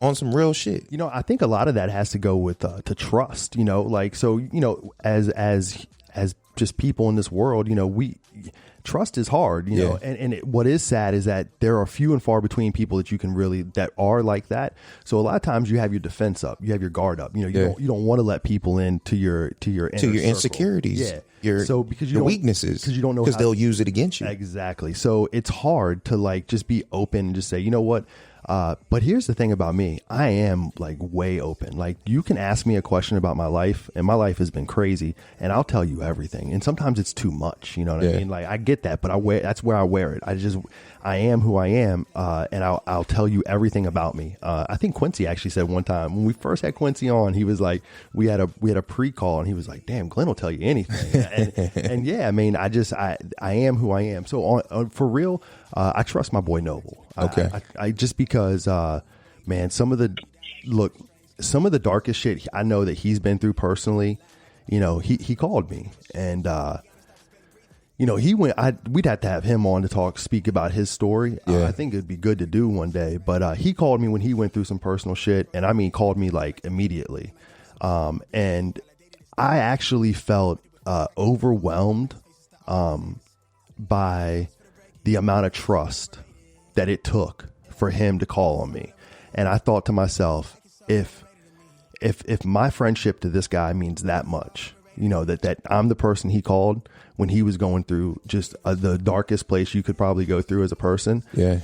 on some real shit. I think a lot of that has to go with to trust. As just people in this world, trust is hard, and what is sad is that there are few and far between people that you can really, that are like that. So a lot of times you have your defense up, you have your guard up, you don't want to let people into your insecurities, because your weaknesses, because you don't know, because they'll use it against you. Exactly. So it's hard to just be open and just say, you know what, But here's the thing about me. I am like way open. Like you can ask me a question about my life, and my life has been crazy, and I'll tell you everything. And sometimes it's too much, you know what I mean? Like I get that, but that's where I wear it. I am who I am, and I'll tell you everything about me. I think Quincy actually said one time when we first had Quincy on, he was like, we had a pre-call, and he was like, "Damn, Glenn will tell you anything." and yeah, I mean, I am who I am. So for real, I trust my boy Noble. Okay, I just because, man, some of the darkest shit I know that he's been through personally. You know, he called me and. You know, we'd have to have him on to speak about his story. I think it'd be good to do one day. But he called me when he went through some personal shit. And I mean, called me like immediately. And I actually felt overwhelmed by the amount of trust that it took for him to call on me. And I thought to myself, if my friendship to this guy means that much, you know, that I'm the person he called when he was going through just the darkest place you could probably go through as a person. Yeah.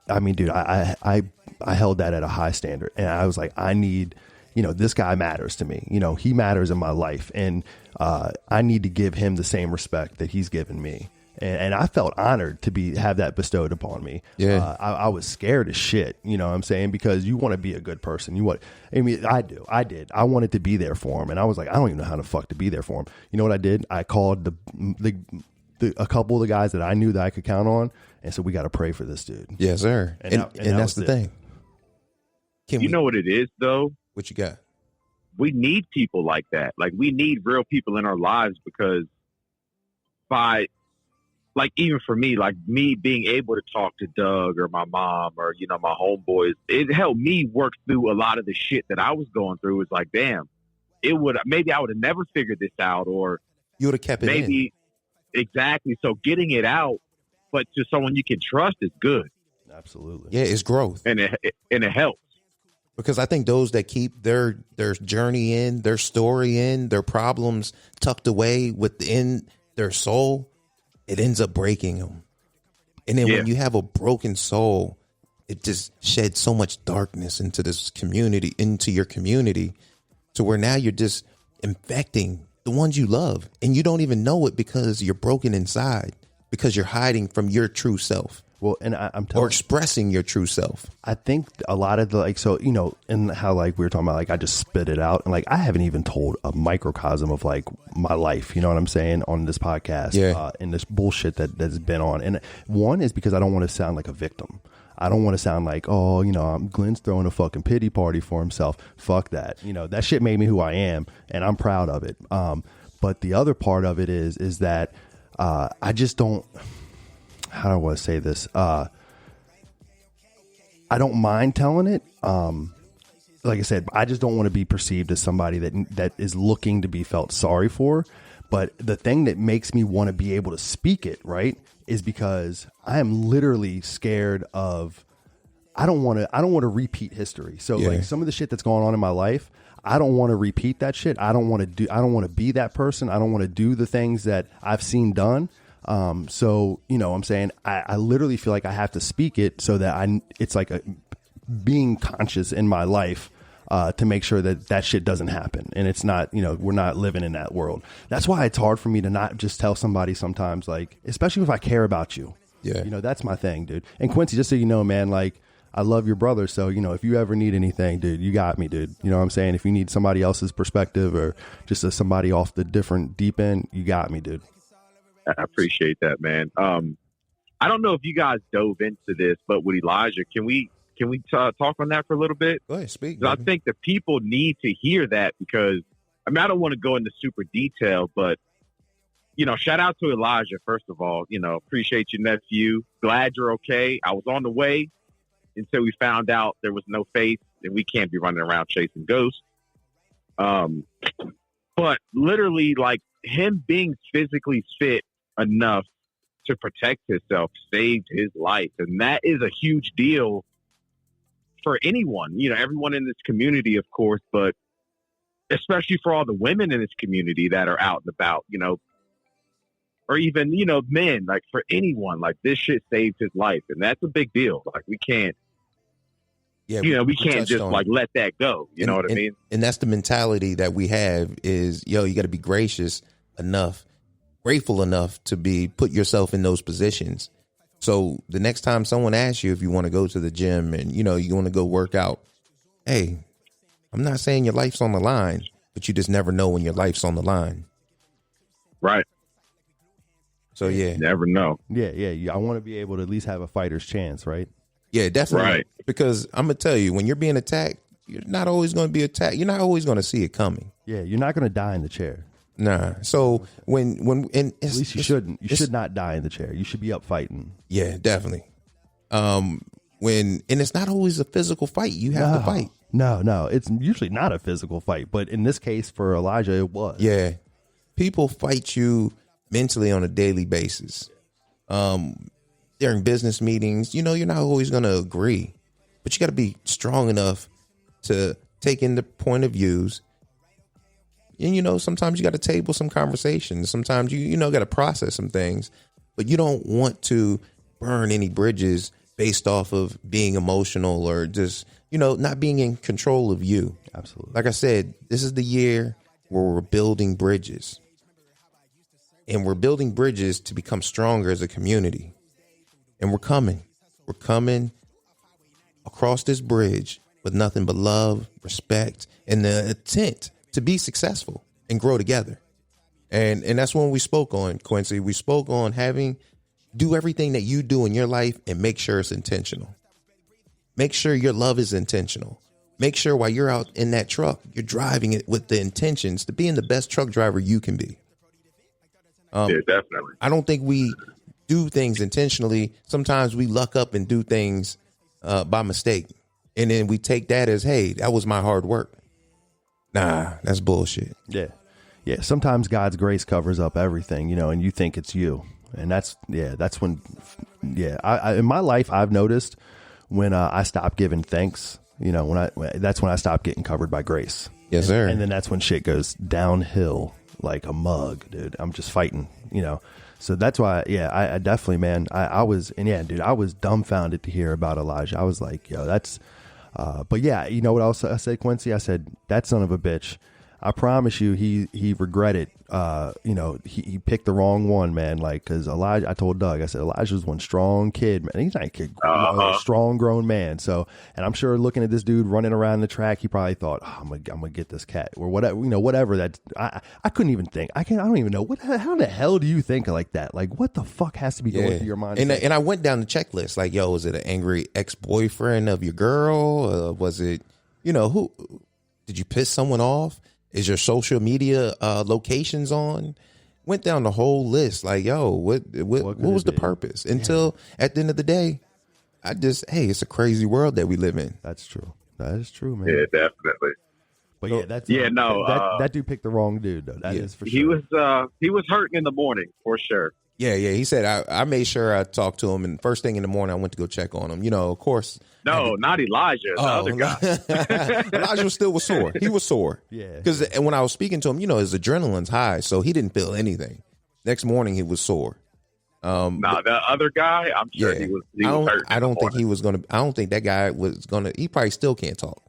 I mean, dude, I held that at a high standard, and I was like, I need, you know, this guy matters to me. You know, he matters in my life, and I need to give him the same respect that he's given me. And I felt honored to have that bestowed upon me. Yeah. I was scared as shit, you know what I'm saying? Because you want to be a good person. I did. I wanted to be there for him. And I was like, I don't even know how the fuck to be there for him. You know what I did? I called a couple of the guys that I knew that I could count on and said, we got to pray for this dude. Yes, sir. And that's the thing. You know what it is, though? What you got? We need people like that. Like, we need real people in our lives because like, even for me, like me being able to talk to Doug or my mom or, you know, my homeboys, it helped me work through a lot of the shit that I was going through. It's like, damn, maybe I would have never figured this out, or you would have kept it in. Exactly. So getting it out, but to someone you can trust is good. Absolutely. Yeah, it's growth. And it helps. Because I think those that keep their journey in, their story in, their problems tucked away within their soul, it ends up breaking them. And then when you have a broken soul, it just sheds so much darkness into this community, into your community, to where now you're just infecting the ones you love. And you don't even know it because you're broken inside, because you're hiding from your true self. Well, and I'm telling or expressing your true self. I think a lot of so, you know, and how like we were talking about, like I just spit it out, and like I haven't even told a microcosm of like my life, you know what I'm saying, on this podcast, and this bullshit that's been on. And one is because I don't want to sound like a victim. I don't want to sound like, oh, you know, Glenn's throwing a fucking pity party for himself. Fuck that. You know, that shit made me who I am, and I'm proud of it. But the other part of it is that I just don't. How do I want to say this? I don't mind telling it. Like I said, I just don't want to be perceived as somebody that is looking to be felt sorry for. But the thing that makes me want to be able to speak it, right, is because I am literally scared of. I don't want to repeat history. So like some of the shit that's going on in my life, I don't want to repeat that shit. I don't want to be that person. I don't want to do the things that I've seen done. So, you know what I'm saying, I literally feel like I have to speak it so that it's like being conscious in my life, to make sure that shit doesn't happen. And it's not, you know, we're not living in that world. That's why it's hard for me to not just tell somebody sometimes, like, especially if I care about you. Yeah. You know, that's my thing, dude. And Quincy, just so you know, man, like, I love your brother. So, you know, if you ever need anything, dude, you got me, dude. You know what I'm saying? If you need somebody else's perspective or just somebody off the different deep end, you got me, dude. I appreciate that, man. I don't know if you guys dove into this, but with Elijah, can we talk on that for a little bit? Go ahead, speak. I think the people need to hear that because, I mean, I don't want to go into super detail, but, you know, shout out to Elijah, first of all. You know, appreciate your nephew. Glad you're okay. I was on the way until we found out there was no face, and we can't be running around chasing ghosts. But literally, like, him being physically fit enough to protect himself saved his life. And that is a huge deal for anyone, you know, everyone in this community, of course, but especially for all the women in this community that are out and about, you know, or even, you know, men, like for anyone, like this shit saved his life. And that's a big deal. Like we can't Yeah, we can't just like let that go. You know what I mean? And that's the mentality that we have is, you got to be grateful enough to put yourself in those positions. So the next time someone asks you if you want to go to the gym and, you want to go work out, hey, I'm not saying your life's on the line, but you just never know when your life's on the line. Right. So, yeah. Never know. Yeah. I want to be able to at least have a fighter's chance, right? Yeah, definitely. Right. Because I'm going to tell you, when you're being attacked, you're not always going to be attacked. You're not always going to see it coming. Yeah, you're not going to die in the chair. Nah. So at least you shouldn't. You should not die in the chair. You should be up fighting. Yeah, definitely. And it's not always a physical fight. You have to fight. No, it's usually not a physical fight. But in this case, for Elijah, it was. Yeah, people fight you mentally on a daily basis. During business meetings, you're not always going to agree, but you got to be strong enough to take in the point of views. And, sometimes you got to table some conversations. Sometimes you got to process some things, but you don't want to burn any bridges based off of being emotional or just, not being in control of you. Absolutely. Like I said, this is the year where we're building bridges, and we're building bridges to become stronger as a community. And we're coming across this bridge with nothing but love, respect, and the intent to be successful and grow together. And that's when we spoke on, Quincy. We spoke on do everything that you do in your life and make sure it's intentional. Make sure your love is intentional. Make sure while you're out in that truck, you're driving it with the intentions to being the best truck driver you can be. Yeah, definitely. I don't think we do things intentionally. Sometimes we luck up and do things by mistake. And then we take that as, hey, that was my hard work. Nah, that's bullshit. Yeah. Sometimes God's grace covers up everything, and you think it's you. And that's when, I in my life, I've noticed when I stop giving thanks, that's when I stop getting covered by grace. Yes, sir. And then that's when shit goes downhill like a mug, dude. I'm just fighting, So that's why, I definitely, man, I was dumbfounded to hear about Elijah. I was like, yo, that's, but yeah, you know what else I said, Quincy? I said, that son of a bitch, I promise you, he regretted, he picked the wrong one, man. Like, cause Elijah, I told Doug, I said, Elijah's one strong kid, man. He's not a kid, a strong grown man. So, and I'm sure looking at this dude running around the track, he probably thought, I'm gonna get this cat or whatever, whatever that. I couldn't even think. I don't even know how the hell do you think like that? Like, what the fuck has to be going through your mind? And I went down the checklist. Like, yo, was it an angry ex-boyfriend of your girl? Was it, who did you piss someone off? Is your social media locations on? Went down the whole list. Like, yo, what was the purpose? Until at the end of the day, it's a crazy world that we live in. That's true. That is true, man. Yeah, definitely. But that dude picked the wrong dude, though. That is for sure. He was hurting in the morning for sure. Yeah. He said I made sure I talked to him, and first thing in the morning I went to go check on him. Of course. No, not Elijah. The other guy. Elijah was sore. He was sore. Yeah. Because when I was speaking to him, his adrenaline's high, so he didn't feel anything. Next morning he was sore. The other guy, I'm sure he was hurt. I don't think he was gonna. I don't think that guy was gonna. He probably still can't talk,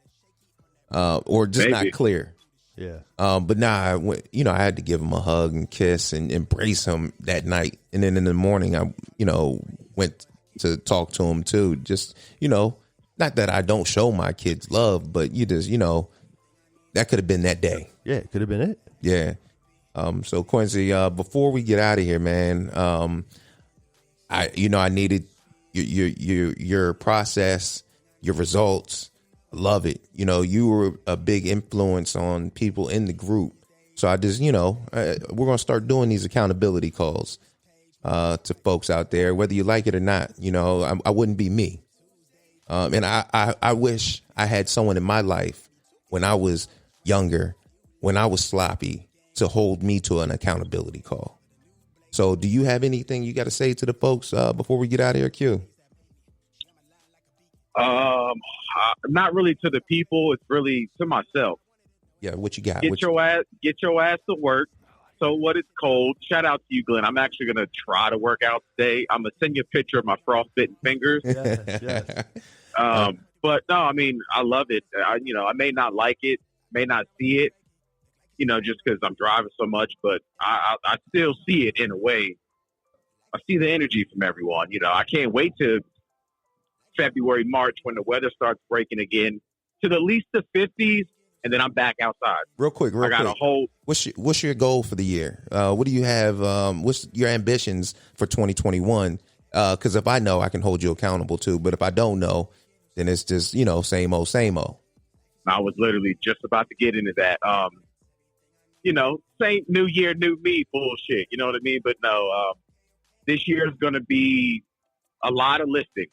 or just not clear. Yeah. But I had to give him a hug and kiss and embrace him that night. And then in the morning, I, went to talk to him too. Just, not that I don't show my kids love, but you just, that could have been that day. Yeah, it could have been it. Yeah. So Quincy, before we get out of here, man, I needed your process, your results. Love it. You were a big influence on people in the group. So I just, we're going to start doing these accountability calls to folks out there, whether you like it or not. I wouldn't be me. And I wish I had someone in my life when I was younger, when I was sloppy, to hold me to an accountability call. So do you have anything you got to say to the folks before we get out of here, Q? Not really to the people. It's really to myself. Yeah, what you got? Get your ass to work. So what? It's cold. Shout out to you, Glenn. I'm actually going to try to work out today. I'm going to send you a picture of my frostbitten fingers. Yes. But no, I mean, I love it. I may not like it, may not see it, just because I'm driving so much, but I still see it in a way. I see the energy from everyone. I can't wait to February, March when the weather starts breaking again to at least the 50s, and then I'm back outside. Real quick. A whole. What's your goal for the year? What do you have? What's your ambitions for 2021? Because if I know, I can hold you accountable too. But if I don't know, then it's just same old, same old. I was literally just about to get into that. Same new year, new me bullshit. You know what I mean? But no, this year is going to be a lot of lifting.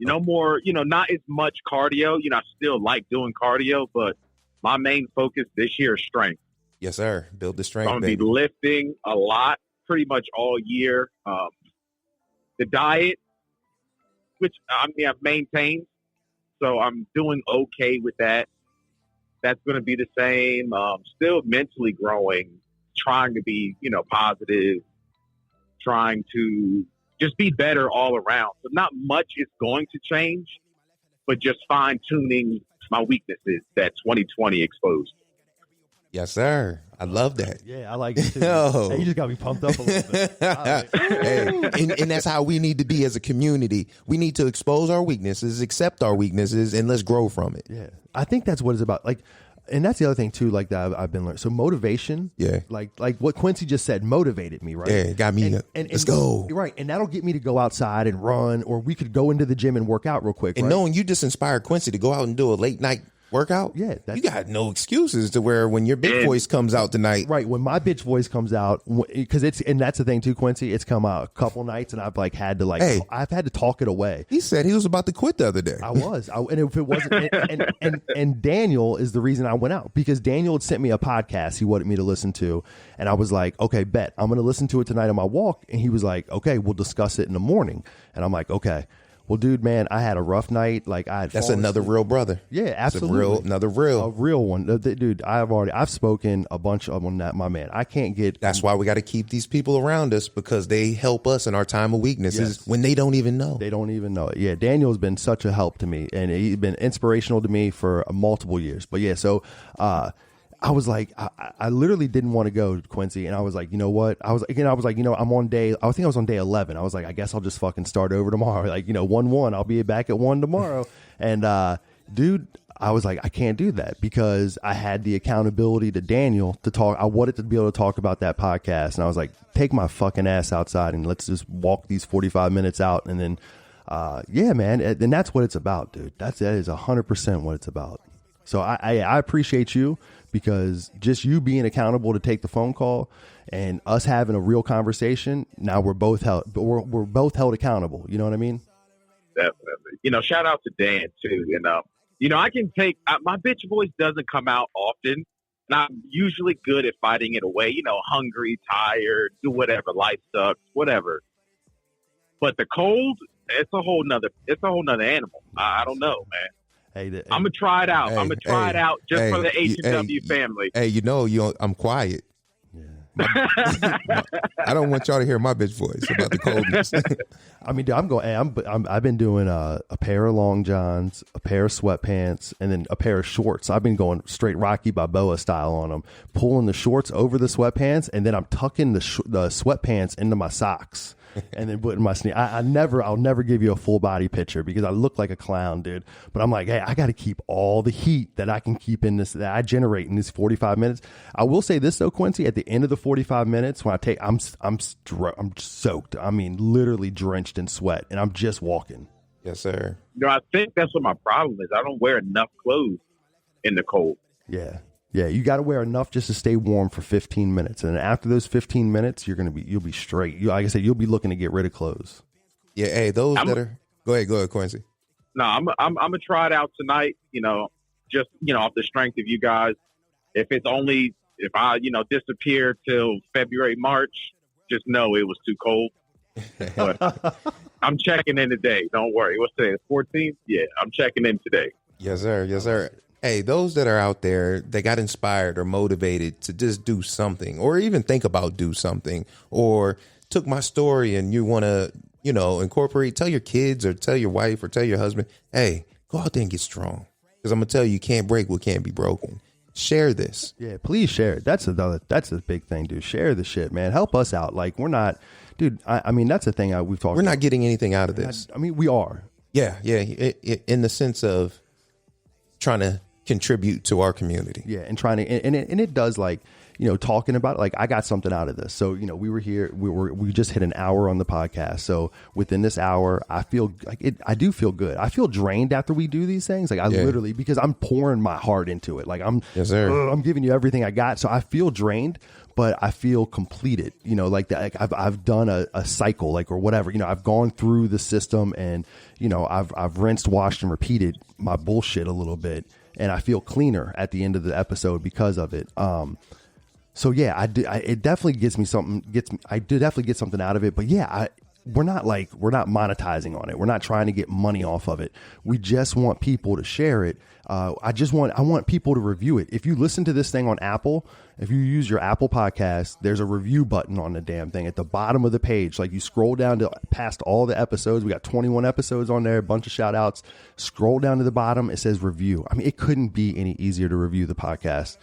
More, not as much cardio. I still like doing cardio, but my main focus this year is strength. Yes, sir. Build the strength. I'm going to be lifting a lot pretty much all year. The diet, which I've maintained, so I'm doing okay with that. That's going to be the same. Still mentally growing, trying to be, positive, trying to just be better all around. So not much is going to change, but just fine-tuning my weaknesses that 2020 exposed. Yes, sir. I love that. Yeah, I like it too. Hey, you just got me pumped up a little bit. And that's how we need to be as a community. We need to expose our weaknesses, accept our weaknesses, and let's grow from it. Yeah, I think that's what it's about. And that's the other thing too, that I've been learning. So motivation, like what Quincy just said, motivated me, right? Yeah, it got me. Let's go, right? And that'll get me to go outside and run, or we could go into the gym and work out real quick. And right? knowing you just inspired Quincy to go out and do a late night workout, you got no excuses to where when your big voice comes out tonight, right? When my bitch voice comes out, because and that's the thing too, Quincy. It's come out a couple nights, and I've had to I've had to talk it away. He said he was about to quit the other day. And if it wasn't, and Daniel is the reason I went out, because Daniel had sent me a podcast he wanted me to listen to, and I was like, okay, bet I'm going to listen to it tonight on my walk, and he was like, okay, we'll discuss it in the morning, and I'm like, okay. Well, dude, man, I had a rough night. That's another real brother. Yeah, absolutely. Another real one. Dude, I've spoken a bunch of them. That, my man, I can't get. That's why we got to keep these people around us, because they help us in our time of weaknesses when they don't even know. They don't even know it. Yeah, Daniel's been such a help to me, and he's been inspirational to me for multiple years. But yeah, so I was like, I literally didn't want to go, Quincy, and I was like, you know what? I'm on day. I think I was on day 11. I was like, I guess I'll just fucking start over tomorrow. 1-1. I'll be back at 1 tomorrow. And dude, I was like, I can't do that, because I had the accountability to Daniel to talk. I wanted to be able to talk about that podcast, and I was like, take my fucking ass outside and let's just walk these 45 minutes out, and then, yeah, man, and that's what it's about, dude. That is 100% what it's about. So I appreciate you, because just you being accountable to take the phone call and us having a real conversation. Now we're both held accountable. You know what I mean? Definitely. Shout out to Dan too. And, I can take, my bitch voice doesn't come out often, and I'm usually good at fighting it away, hungry, tired, do whatever, life sucks, whatever. But the cold, it's a whole nother animal. I don't know, man. I'm gonna try it out. I'm gonna try it out just for the H&W family. Hey, I'm quiet. Yeah. I don't want y'all to hear my bitch voice about the coldness. I mean, dude, I've been doing a pair of long johns, a pair of sweatpants, and then a pair of shorts. I've been going straight Rocky Balboa style on them, pulling the shorts over the sweatpants, and then I'm tucking the sweatpants into my socks. And then putting my sneak. I'll never give you a full body picture, because I look like a clown, dude. But I'm like, hey, I got to keep all the heat that I can keep in this, that I generate in these 45 minutes. I will say this though, Quincy, at the end of the 45 minutes, when I'm soaked. I mean, literally drenched in sweat, and I'm just walking. Yes, sir. I think that's what my problem is. I don't wear enough clothes in the cold. Yeah. Yeah, you got to wear enough just to stay warm for 15 minutes, and then after those 15 minutes, you'll be straight. Like I said, you'll be looking to get rid of clothes. Yeah, hey, go ahead, Quincy. No, I'm gonna try it out tonight. Just off the strength of you guys. If I disappear till February, March, just know it was too cold. But I'm checking in today. Don't worry. What's today? The 14th? Yeah, I'm checking in today. Yes, sir. Yes, sir. Hey, those that are out there, they got inspired or motivated to just do something, or even think about do something, or took my story and you want to, incorporate, tell your kids or tell your wife or tell your husband, hey, go out there and get strong. Because I'm going to tell you can't break what can't be broken. Share this. Yeah, please share it. That's a big thing, dude. Share the shit, man. Help us out. Like, we're not, dude, I mean, that's the thing we've talked We're about. not getting anything out of this. I mean, we are. Yeah. In the sense of trying to contribute to our community. Yeah, and trying to, and it does, like, you know, talking about it, like, I got something out of this. So, you know, we were here, we just hit an hour on the podcast. So within this hour, I feel like I do feel good. I feel drained after we do these things. Like, I literally, because I'm pouring my heart into it. Like, I'm giving you everything I got. So I feel drained, but I feel completed, you know, like that. Like I've done a cycle, like, or whatever, you know, I've gone through the system and, you know, I've rinsed, washed, and repeated my bullshit a little bit. And I feel cleaner at the end of the episode because of it. So yeah, it definitely gets me something. I do definitely get something out of it. But yeah, we're not monetizing on it. We're not trying to get money off of it. We just want people to share it. I want people to review it. If you listen to this thing on Apple, if you use your Apple podcast, there's a review button on the damn thing at the bottom of the page. Like, you scroll down to past all the episodes. We got 21 episodes on there, a bunch of shout outs. Scroll down to the bottom. It says review. I mean, it couldn't be any easier to review the podcast.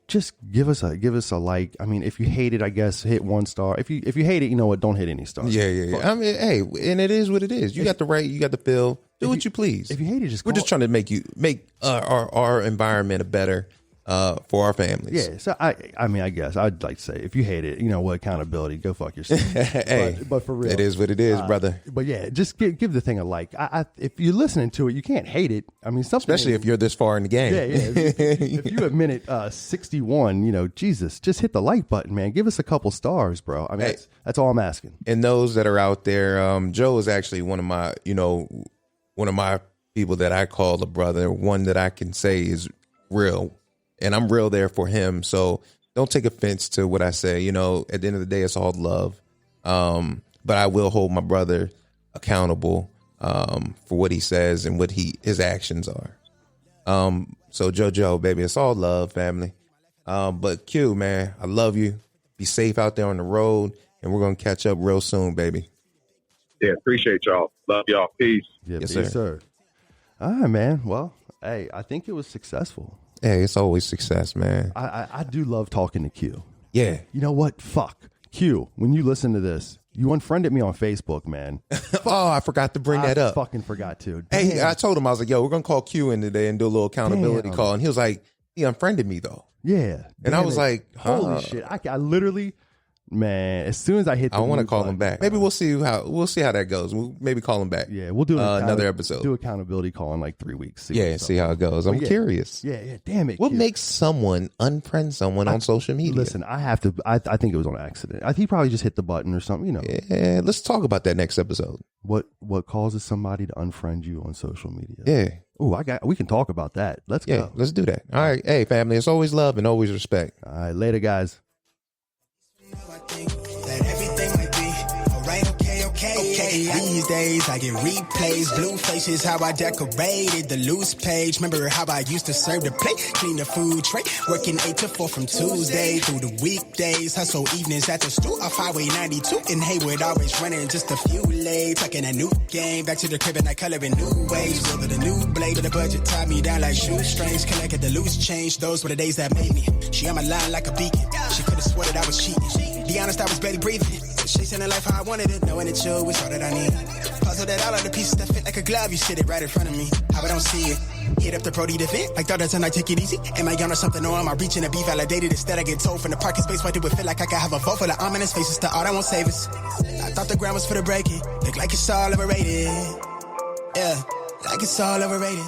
Just give us a like. I mean, if you hate it, I guess hit 1 star. If you hate it, you know what? Don't hit any stars. Yeah. I mean, hey, and it is what it is. You got the right. You got the feel. Do what you please. If you hate it, we're just trying to make our environment a better for our families. Yeah. So I mean, I guess I'd like to say, if you hate it, you know what? Accountability. Go fuck yourself. Hey, but for real, it is what it is, brother. But yeah, just give the thing a like. If you're listening to it, you can't hate it. I mean, especially if you're this far in the game. Yeah. If you at minute 61, you know, Jesus, just hit the like button, man. Give us a couple stars, bro. I mean, that's all I'm asking. And those that are out there, Joe is actually one of my people that I call a brother. One that I can say is real. And I'm real there for him. So don't take offense to what I say. You know, at the end of the day, it's all love. But I will hold my brother accountable for what he says and what his actions are. So JoJo, baby, it's all love, family. But Q, man, I love you. Be safe out there on the road. And we're going to catch up real soon, baby. Yeah, appreciate y'all. Love y'all. Peace. Yeah, yes, sir. All right, man. Well, hey, I think it was successful. Hey, it's always success, man. I do love talking to Q. Yeah. You know what? Fuck. Q, when you listen to this, you unfriended me on Facebook, man. Oh, I forgot to bring that up. I fucking forgot to. Damn. Hey, I told him, I was like, yo, we're going to call Q in today and do a little accountability call. And he was like, he unfriended me, though. Yeah. And I was like, holy shit. I literally... Man, as soon as I hit the I want to call him back. Maybe we'll see how that goes. We'll maybe call him back. Yeah, we'll do another episode. Do accountability call in like 3 weeks. See how it goes. I'm curious. Yeah, damn it. What makes someone unfriend someone on social media? Listen, I think it was on accident. He probably just hit the button or something, you know. Yeah, let's talk about that next episode. What causes somebody to unfriend you on social media? Yeah. Oh, we can talk about that. Let's go. Let's do that. All right. Hey, family, it's always love and always respect. All right, later, guys. Okay, these days I get replays, blue faces, how I decorated the loose page. Remember how I used to serve the plate, clean the food tray, working 8 to 4 from Tuesday through the weekdays, hustle evenings at the stool off Highway 92 in Haywood, always running just a few late, tucking a new game, back to the crib and I color in new ways, building a new blade, but the budget tied me down like shoestrings, collected the loose change, those were the days that made me. She on my line like a beacon, she could have swore that I was cheating, be honest, I was barely breathing. Chasing the life how I wanted it, knowing that you was all that I need. Puzzle that all of the pieces that fit like a glove, you sit it right in front of me. How I don't see it. Hit up the Brody to vent, like thought that's when I take it easy. Am I on or something, or am I reaching to be validated? Instead I get told from the parking space, why do it feel like I can have a vote for the ominous faces to all that won't save us? I thought the ground was for the breaking, look like it's all overrated. Yeah, like it's all overrated.